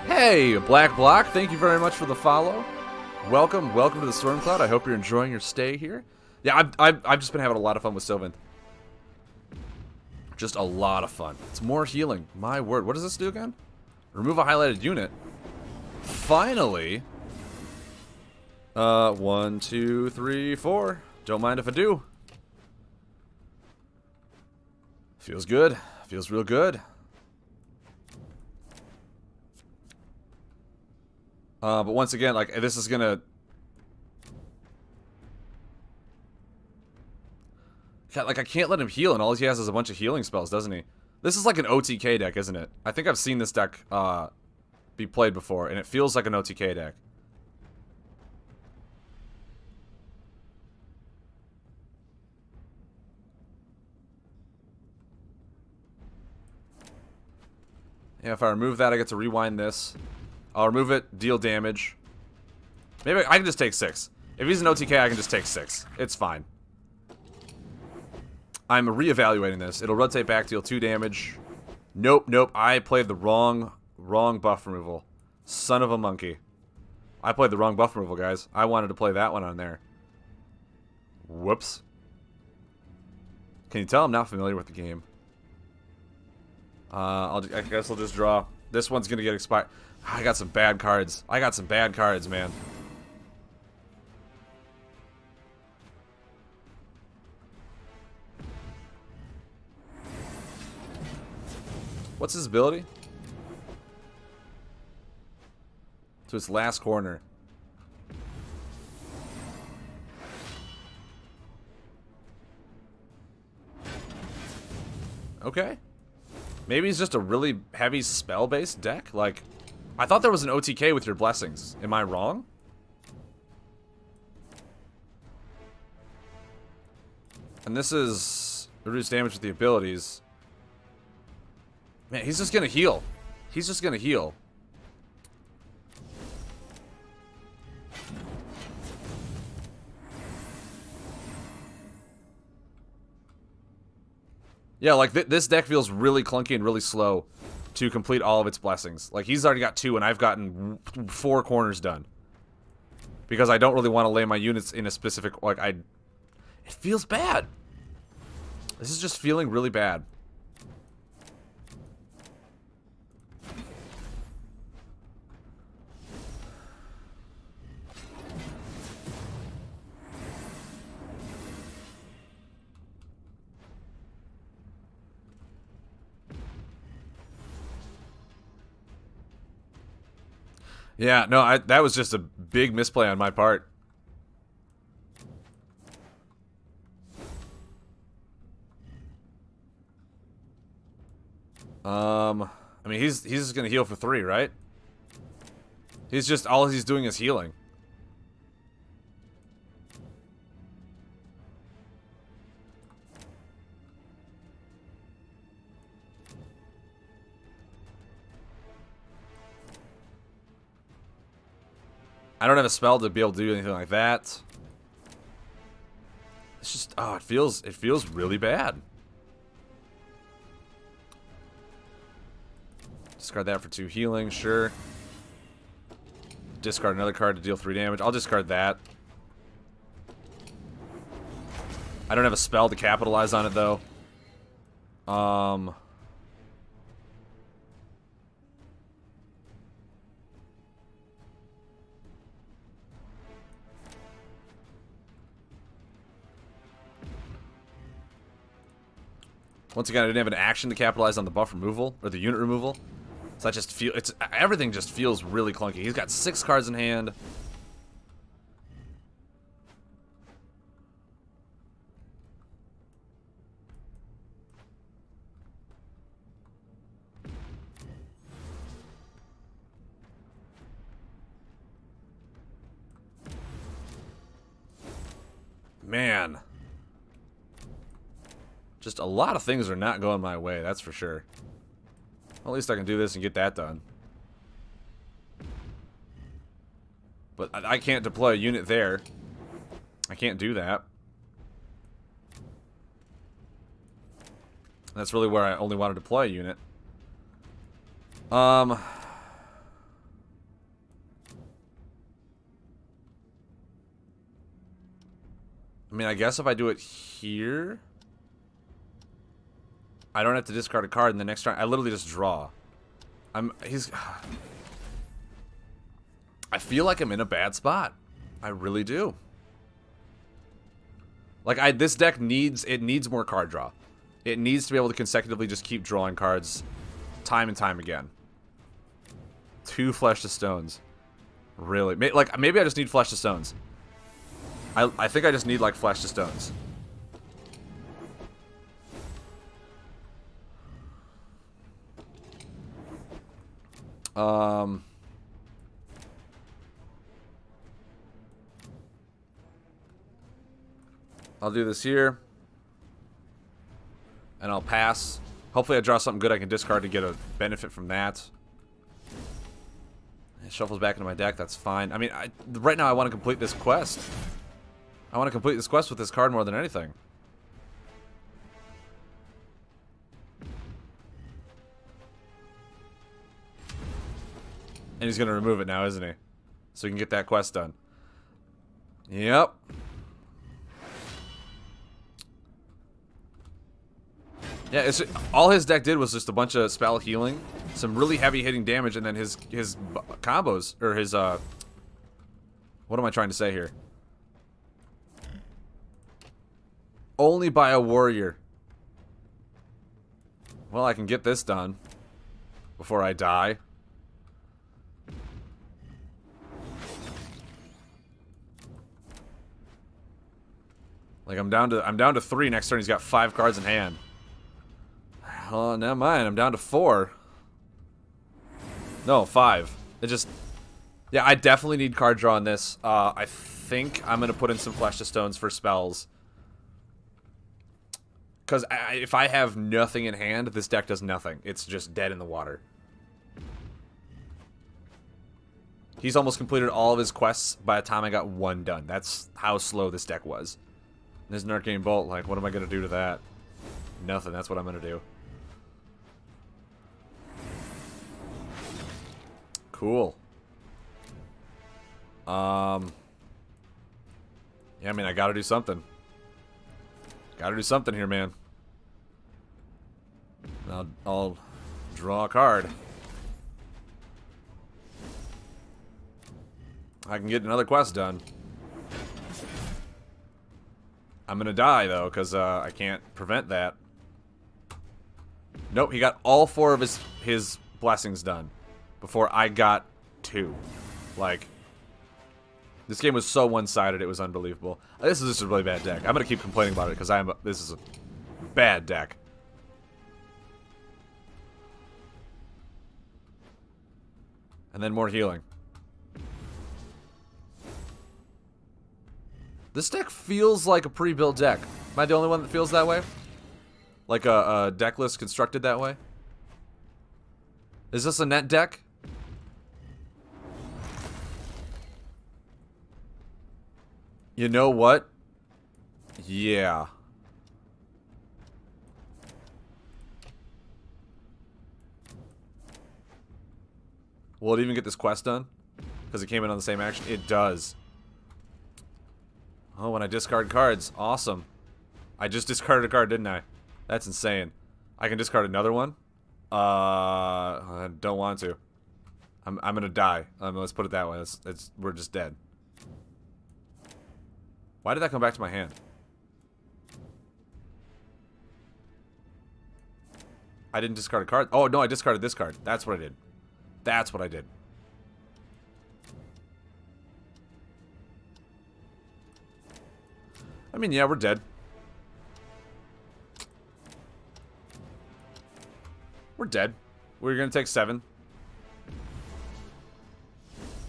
Hey, Black Block, thank you very much for the follow. Welcome to the Storm Cloud. I hope you're enjoying your stay here. Yeah, I've just been having a lot of fun with Sylvaneth. Just a lot of fun. It's more healing. My word. What does this do again? Remove a highlighted unit. Finally. 1, 2, 3, 4. Don't mind if I do. Feels good. Feels real good. But once again, like, this is gonna... Like, I can't let him heal, and all he has is a bunch of healing spells, doesn't he? This is like an OTK deck, isn't it? I think I've seen this deck, be played before, and it feels like an OTK deck. Yeah, if I remove that, I get to rewind this. I'll remove it, deal damage. Maybe I can just take 6. If he's an OTK, I can just take 6. It's fine. I'm reevaluating this. It'll rotate back, deal 2 damage. Nope, nope. I played the wrong buff removal. Son of a monkey. I played the wrong buff removal, guys. I wanted to play that one on there. Whoops. Can you tell I'm not familiar with the game? I guess I'll just draw. This one's gonna get expired. I got some bad cards. I got some bad cards, man. What's his ability? To its last corner. Okay. Maybe he's just a really heavy spell-based deck? Like, I thought there was an OTK with your blessings. Am I wrong? And this is reduce damage with the abilities. Man, he's just gonna heal. He's just gonna heal. Yeah, like this deck feels really clunky and really slow to complete all of its blessings. Like, he's already got 2 and I've gotten 4 corners done. Because I don't really want to lay my units in a specific, like, it feels bad. This is just feeling really bad. Yeah, no, that was just a big misplay on my part. I mean, he's just gonna heal for 3, right? He's just, all he's doing is healing. I don't have a spell to be able to do anything like that. It's just, oh, it feels really bad. Discard that for 2 healing, sure. Discard another card to deal 3 damage. I'll discard that. I don't have a spell to capitalize on it, though. Once again, I didn't have an action to capitalize on the buff removal, or the unit removal. So I just feel, everything just feels really clunky. He's got 6 cards in hand. Man. Just a lot of things are not going my way, that's for sure. Well, at least I can do this and get that done. But I can't deploy a unit there. I can't do that. That's really where I only want to deploy a unit. I mean, I guess if I do it here, I don't have to discard a card in the next turn. I literally just draw. I feel like I'm in a bad spot. I really do. Like, this deck needs more card draw. It needs to be able to consecutively just keep drawing cards time and time again. 2 Flesh to Stones. Really? Like, maybe I just need Flesh to Stones. I think I just need, like, Flesh to Stones. I'll do this here. And I'll pass. Hopefully I draw something good I can discard to get a benefit from that. It shuffles back into my deck, that's fine. I mean, right now I want to complete this quest. I want to complete this quest with this card more than anything. And he's going to remove it now, isn't he? So we can get that quest done. Yep. Yeah, all his deck did was just a bunch of spell healing, some really heavy hitting damage, and then his combos, or his, what am I trying to say here? Only by a warrior. Well, I can get this done before I die. Like, I'm down to 3 next turn. He's got 5 cards in hand. Oh, never mind. I'm down to 4. No, 5. It just... Yeah, I definitely need card draw on this. I think I'm going to put in some Flesh to Stones for spells. Because if I have nothing in hand, this deck does nothing. It's just dead in the water. He's almost completed all of his quests by the time I got 1 done. That's how slow this deck was. And there's an Arcane Bolt. Like, what am I going to do to that? Nothing. That's what I'm going to do. Cool. Yeah, I mean, I gotta do something. Gotta do something here, man. I'll draw a card. I can get another quest done. I'm gonna die, though, because I can't prevent that. Nope, he got all 4 of his blessings done before I got 2. Like, this game was so one-sided, it was unbelievable. This is just a really bad deck. I'm gonna keep complaining about it because this is a bad deck. And then more healing. This deck feels like a pre-built deck. Am I the only one that feels that way? Like a deck list constructed that way? Is this a net deck? You know what? Yeah. Will it even get this quest done? Because it came in on the same action? It does. Oh, when I discard cards. Awesome. I just discarded a card, didn't I? That's insane. I can discard another one? I don't want to. I'm gonna die. Let's put it that way. We're just dead. Why did that come back to my hand? I didn't discard a card. Oh, no, I discarded this card. That's what I did. That's what I did. I mean, yeah, we're dead. We're dead. We're gonna take 7.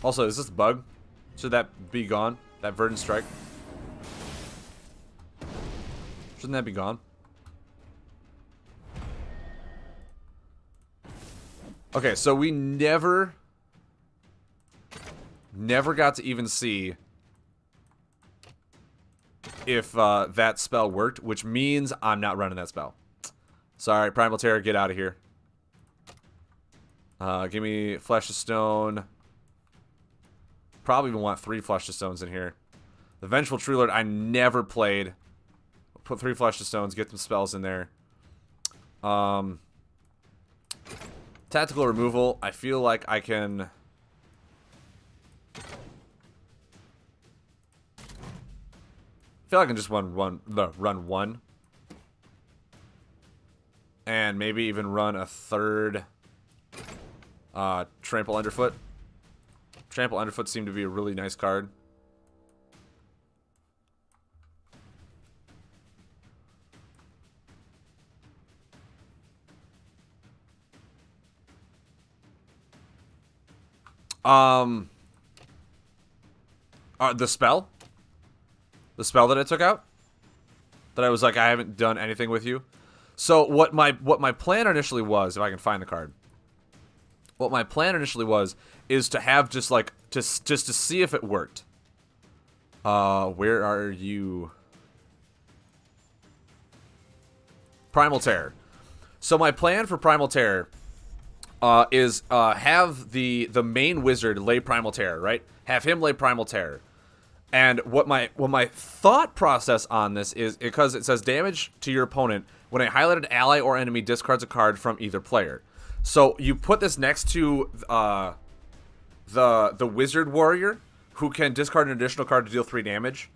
Also, is this a bug? Should that be gone? That Verdant Strike? Shouldn't that be gone? Okay, so we never got to even see if that spell worked, which means I'm not running that spell. Sorry, Primal Terror, get out of here. Give me Flesh of Stone. Probably even want 3 Flesh of Stones in here. The Vengeful True Lord, I never played. Put 3 Flesh of Stones, get some spells in there. Tactical Removal, I feel like I can... I feel like I can just run one. And maybe even run a 3rd Trample Underfoot. Trample Underfoot seemed to be a really nice card. The spell? The spell that I took out? That I was like, I haven't done anything with you. So what my plan initially was, if I can find the card. What my plan initially was is to have just like just to see if it worked. Where are you? Primal Terror. So my plan for Primal Terror is have the main wizard lay Primal Terror, right? Have him lay Primal Terror. And what my thought process on this is, because it says damage to your opponent when a highlighted ally or enemy discards a card from either player. So you put this next to the wizard warrior, who can discard an additional card to deal 3 damage.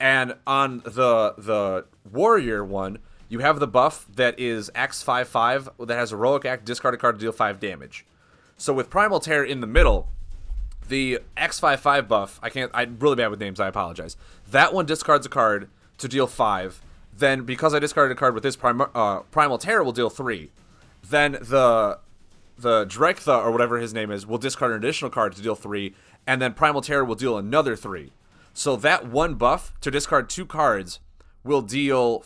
And on the warrior one, you have the buff that is X55 that has heroic act, discard a card to deal 5 damage. So with Primal Terror in the middle, the X55 buff, I'm really bad with names, I apologize. That one discards a card to deal 5. Then, because I discarded a card with this, Primal Terror will deal 3. Then the Drektha, or whatever his name is, will discard an additional card to deal 3. And then Primal Terror will deal another 3. So that one buff, to discard 2 cards, will deal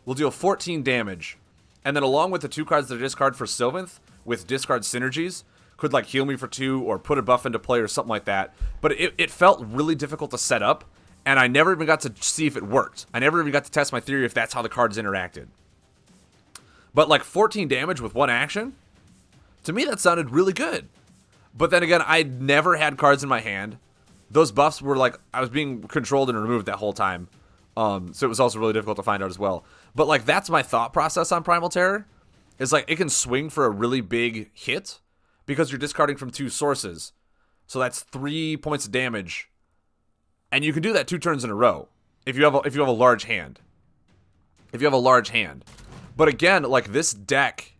14 damage. And then along with the 2 cards that I discard for Sylvaneth, with discard synergies, could like heal me for 2 or put a buff into play or something like that. But it felt really difficult to set up, and I never even got to see if it worked. I never even got to test my theory if that's how the cards interacted. But like 14 damage with one action, to me that sounded really good. But then again, I never had cards in my hand. Those buffs were like, I was being controlled and removed that whole time. So it was also really difficult to find out as well. But like, that's my thought process on Primal Terror. Is like, it can swing for a really big hit, because you're discarding from 2 sources. So that's 3 points of damage. And you can do that 2 turns in a row if you have a large hand. If you have a large hand. But again, like this deck,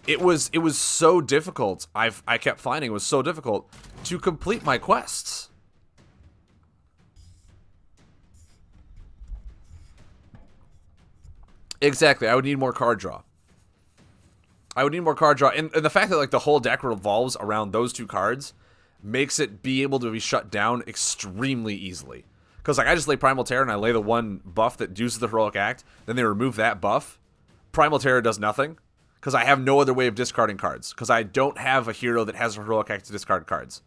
it was so difficult. I kept finding it was so difficult to complete my quests. Exactly. I would need more card draw. And the fact that like the whole deck revolves around those 2 cards makes it be able to be shut down extremely easily. Because like I just lay Primal Terror and I lay the one buff that uses the heroic act, then they remove that buff. Primal Terror does nothing because I have no other way of discarding cards. Because I don't have a hero that has a heroic act to discard cards.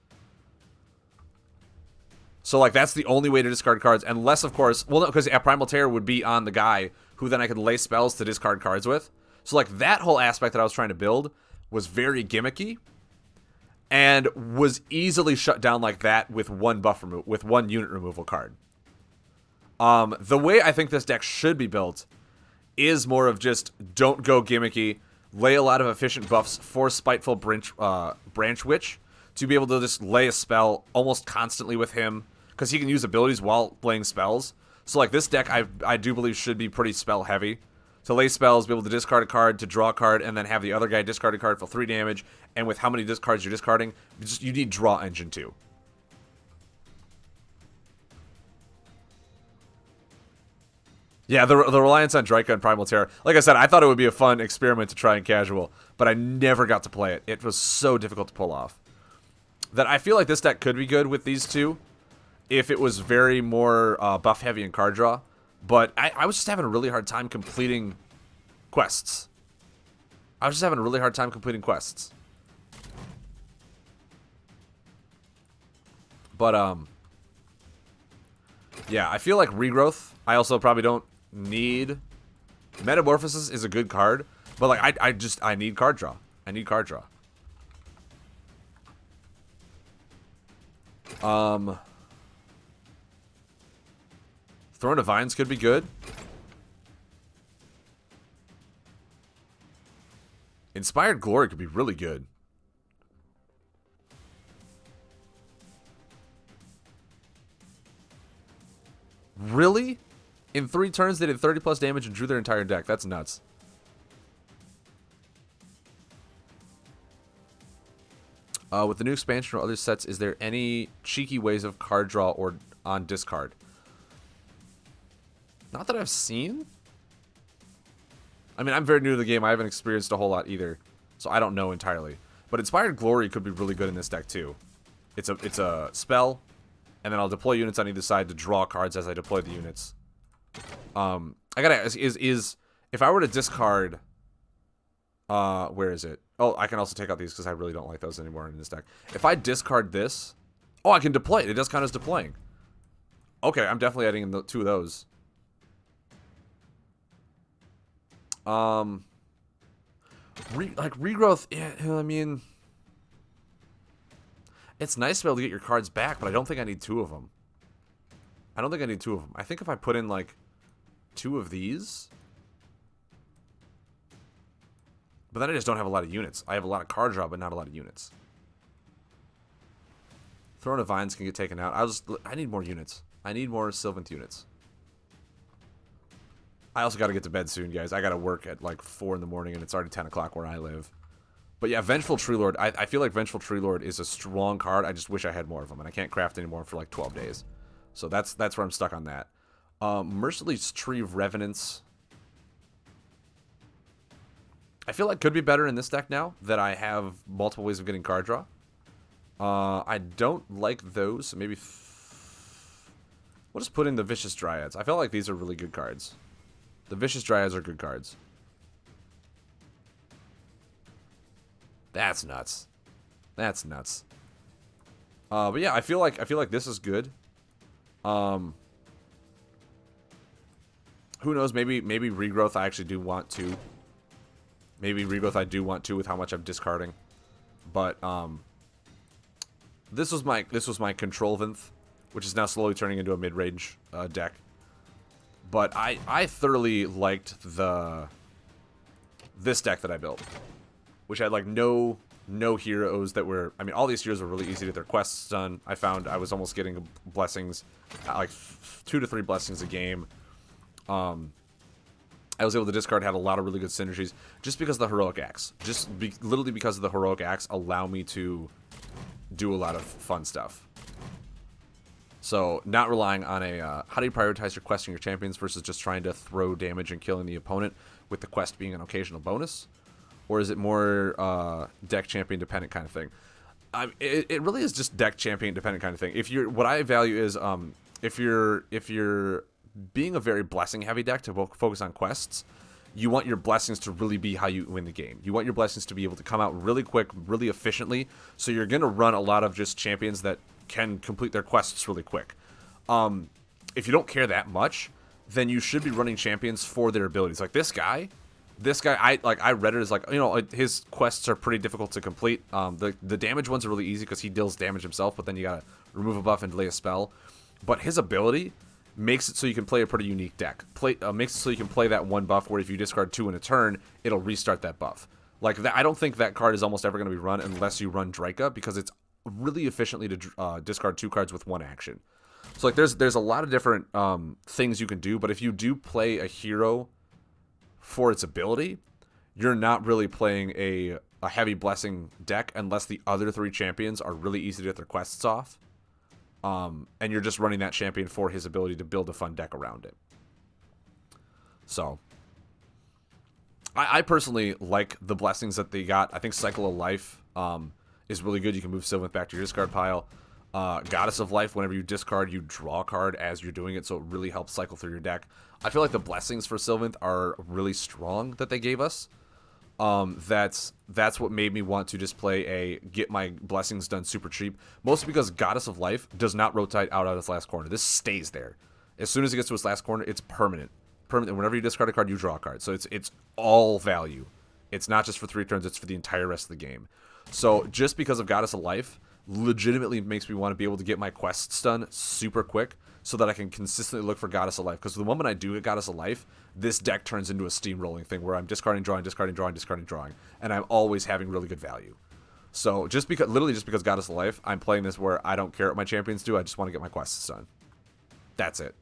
So like that's the only way to discard cards, unless of course, well no, because Primal Terror would be on the guy who then I could lay spells to discard cards with. So like that whole aspect that I was trying to build was very gimmicky and was easily shut down like that with one with one unit removal card. The way I think this deck should be built is more of just don't go gimmicky, lay a lot of efficient buffs for Spiteful Branch Witch to be able to just lay a spell almost constantly with him, because he can use abilities while playing spells. So like this deck I do believe should be pretty spell heavy. To lay spells, be able to discard a card, to draw a card, and then have the other guy discard a card for 3 damage. And with how many discards you're discarding, you need Draw Engine too. Yeah, the reliance on Dryka and Primal Terror. Like I said, I thought it would be a fun experiment to try in casual, but I never got to play it. It was so difficult to pull off. That I feel like this deck could be good with these 2 if it was very more buff heavy in card draw. But I was just having a really hard time completing quests. But, yeah, I feel like Regrowth, I also probably don't need. Metamorphosis is a good card, but, like, I need card draw. Throne of Vines could be good. Inspired Glory could be really good. Really? In 3 turns, they did 30 plus damage and drew their entire deck. That's nuts. With the new expansion or other sets, is there any cheeky ways of card draw or on discard? Not that I've seen. I mean, I'm very new to the game. I haven't experienced a whole lot either, so I don't know entirely. But Inspired Glory could be really good in this deck too. It's a spell, and then I'll deploy units on either side to draw cards as I deploy the units. I gotta ask, is if I were to discard, where is it? Oh, I can also take out these because I really don't like those anymore in this deck. If I discard this, oh, I can deploy it. It does count as deploying. Okay, I'm definitely adding in 2 of those. Regrowth, yeah, I mean, it's nice to be able to get your cards back, but I don't think I need 2 of them. I think if I put in, like, 2 of these, but then I just don't have a lot of units. I have a lot of card draw, but not a lot of units. Throne of Vines can get taken out. I need more units. I need more Sylvaneth units. I also got to get to bed soon, guys. I got to work at like 4 in the morning, and it's already 10 o'clock where I live. But yeah, Vengeful Tree Lord. I feel like Vengeful Tree Lord is a strong card. I just wish I had more of them, and I can't craft anymore for like 12 days. So that's where I'm stuck on that. Merciless Tree of Revenants. I feel like could be better in this deck now that I have multiple ways of getting card draw. I don't like those, so maybe we'll just put in the Vicious Dryads. I feel like these are really good cards. The Vicious Dryads are good cards. That's nuts. But yeah, I feel like this is good. Who knows? Maybe Regrowth I actually do want to. Maybe Regrowth I do want to with how much I'm discarding. But this was my Controlvanth, which is now slowly turning into a mid-range deck. But I thoroughly liked this deck that I built, which had like no heroes that were. I mean, all these heroes were really easy to get their quests done. I found I was almost getting blessings, like 2 to 3 blessings a game. I was able to discard, had a lot of really good synergies just because of the Heroic Axe. Literally because of the Heroic Axe allow me to do a lot of fun stuff. So, not relying on a, how do you prioritize your quests and your champions versus just trying to throw damage and killing the opponent with the quest being an occasional bonus? Or is it more deck champion dependent kind of thing? It really is just deck champion dependent kind of thing. What I value is if you're being a very blessing heavy deck to focus on quests, you want your blessings to really be how you win the game. You want your blessings to be able to come out really quick, really efficiently. So you're going to run a lot of just champions that can complete their quests really quick. If you don't care that much, then you should be running champions for their abilities. Like this guy, I read it as like, his quests are pretty difficult to complete. The damage ones are really easy because he deals damage himself, but then you gotta remove a buff and delay a spell. But his ability makes it so you can play a pretty unique deck. Makes it so you can play that one buff where if you discard 2 in a turn, it'll restart that buff. Like that, I don't think that card is almost ever going to be run unless you run Draika, because it's really efficiently to discard 2 cards with 1 action. So like there's a lot of different things you can do, but if you do play a hero for its ability, you're not really playing a heavy blessing deck unless the other 3 champions are really easy to get their quests off. And you're just running that champion for his ability to build a fun deck around it. So, I personally like the blessings that they got. I think Cycle of Life is really good. You can move Sylvaneth back to your discard pile. Goddess of Life, whenever you discard, you draw a card as you're doing it, so it really helps cycle through your deck. I feel like the blessings for Sylvaneth are really strong that they gave us. That's what made me want to just play a get my blessings done super cheap. Mostly because Goddess of Life does not rotate out of its last corner. This stays there. As soon as it gets to its last corner, it's permanent. Permanent. Whenever you discard a card, you draw a card. So it's all value. It's not just for 3 turns, it's for the entire rest of the game. So just because of Goddess of Life, legitimately makes me want to be able to get my quests done super quick so that I can consistently look for Goddess of Life. Because the moment I do get Goddess of Life, this deck turns into a steamrolling thing where I'm discarding, drawing, discarding, drawing, discarding, drawing. And I'm always having really good value. So literally just because Goddess of Life, I'm playing this where I don't care what my champions do, I just want to get my quests done. That's it.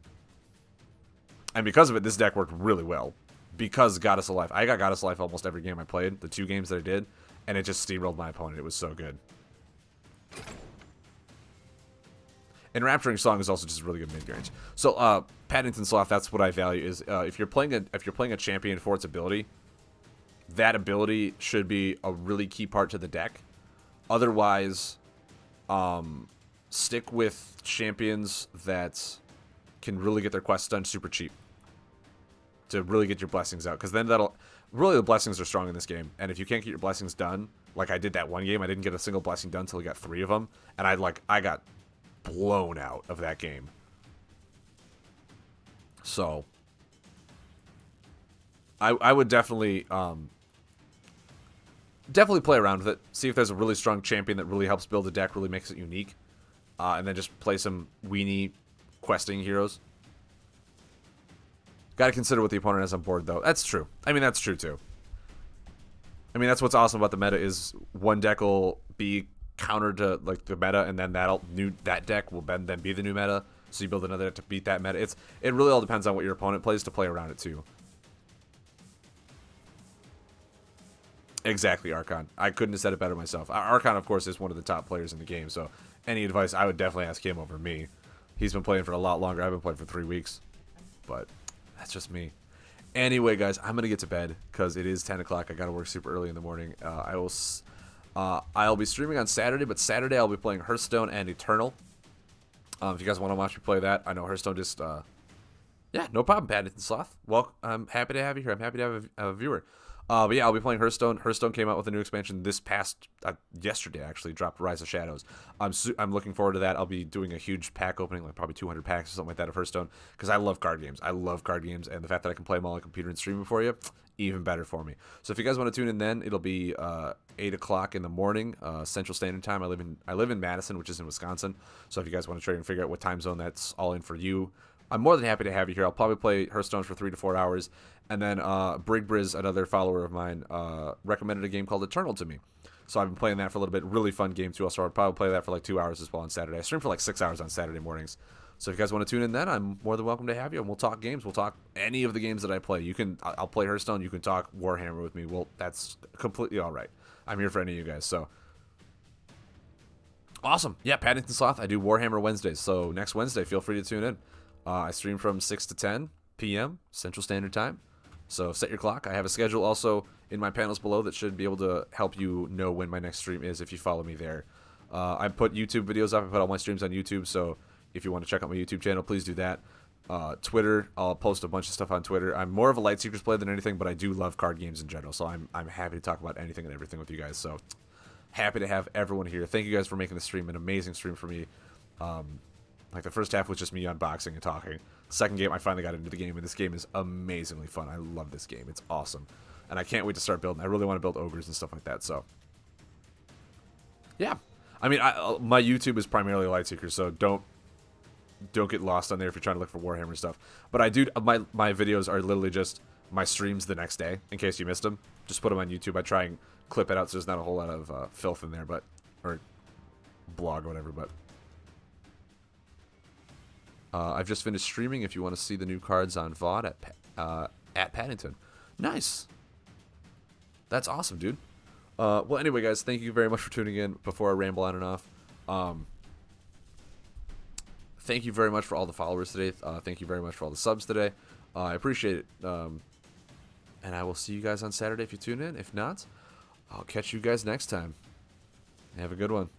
And because of it, this deck worked really well. Because Goddess of Life. I got Goddess of Life almost every game I played, the 2 games that I did, and it just steamrolled my opponent. It was so good. And Rapturing Song is also just really good mid-range. So, Paddington Sloth, that's what I value, is if you're playing a champion for its ability, that ability should be a really key part to the deck. Otherwise, stick with champions that can really get their quests done super cheap to really get your blessings out, because then the blessings are strong in this game, and if you can't get your blessings done, like I did that one game, I didn't get a single blessing done until I got 3 of them, and I got blown out of that game. So I would definitely play around with it, see if there's a really strong champion that really helps build a deck, really makes it unique, and then just play some weenie questing heroes. Got to consider what the opponent has on board, though. That's true. I mean, that's true, too. I mean, that's what's awesome about the meta is one deck will be counter to like the meta, and then that deck will then be the new meta. So you build another deck to beat that meta. It really all depends on what your opponent plays to play around it, too. Exactly, Archon. I couldn't have said it better myself. Archon, of course, is one of the top players in the game, so any advice, I would definitely ask him over me. He's been playing for a lot longer. I've been playing for 3 weeks, but that's just me. Anyway, guys, I'm gonna get to bed because it is 10 o'clock. I gotta work super early in the morning. I'll be streaming on Saturday, but Saturday I'll be playing Hearthstone and Eternal. If you guys want to watch me play that, I know Hearthstone just yeah, no problem, Paddington Sloth. Well, I'm happy to have you here. I'm happy to have a viewer. But yeah, I'll be playing Hearthstone. Hearthstone came out with a new expansion this past yesterday. Actually, dropped Rise of Shadows. I'm looking forward to that. I'll be doing a huge pack opening, like probably 200 packs or something like that of Hearthstone, because I love card games. I love card games, and the fact that I can play them all on a computer and stream them for you, even better for me. So if you guys want to tune in, then it'll be 8 o'clock in the morning, Central Standard Time. I live in Madison, which is in Wisconsin. So if you guys want to try and figure out what time zone that's all in for you, I'm more than happy to have you here. I'll probably play Hearthstone for 3 to 4 hours. And then Brigbriz, another follower of mine, recommended a game called Eternal to me. So I've been playing that for a little bit. Really fun game, too. So I'll probably play that for like 2 hours as well on Saturday. I stream for like 6 hours on Saturday mornings. So if you guys want to tune in then, I'm more than welcome to have you. And we'll talk games. We'll talk any of the games that I play. I'll play Hearthstone. You can talk Warhammer with me. Well, that's completely all right. I'm here for any of you guys. So awesome. Yeah, Paddington Sloth. I do Warhammer Wednesdays. So next Wednesday, feel free to tune in. I stream from 6 to 10 p.m. Central Standard Time. So set your clock. I have a schedule also in my panels below that should be able to help you know when my next stream is if you follow me there. I put YouTube videos up. I put all my streams on YouTube. So if you want to check out my YouTube channel, please do that. Twitter, I'll post a bunch of stuff on Twitter. I'm more of a Lightseekers player than anything, but I do love card games in general. So I'm happy to talk about anything and everything with you guys. So happy to have everyone here. Thank you guys for making the stream an amazing stream for me. Like the first half was just me unboxing and talking. Second game, I finally got into the game, and this game is amazingly fun. I love this game. It's awesome. And I can't wait to start building. I really want to build ogres and stuff like that, so. Yeah. I mean, my YouTube is primarily Lightseekers, so don't get lost on there if you're trying to look for Warhammer stuff. But I do, my videos are literally just my streams the next day, in case you missed them. Just put them on YouTube. I try and clip it out so there's not a whole lot of filth in there, or blog or whatever, but. I've just finished streaming if you want to see the new cards on VOD at Paddington. Nice. That's awesome, dude. Well, anyway, guys, thank you very much for tuning in before I ramble on and off. Thank you very much for all the followers today. Thank you very much for all the subs today. I appreciate it. And I will see you guys on Saturday if you tune in. If not, I'll catch you guys next time. Have a good one.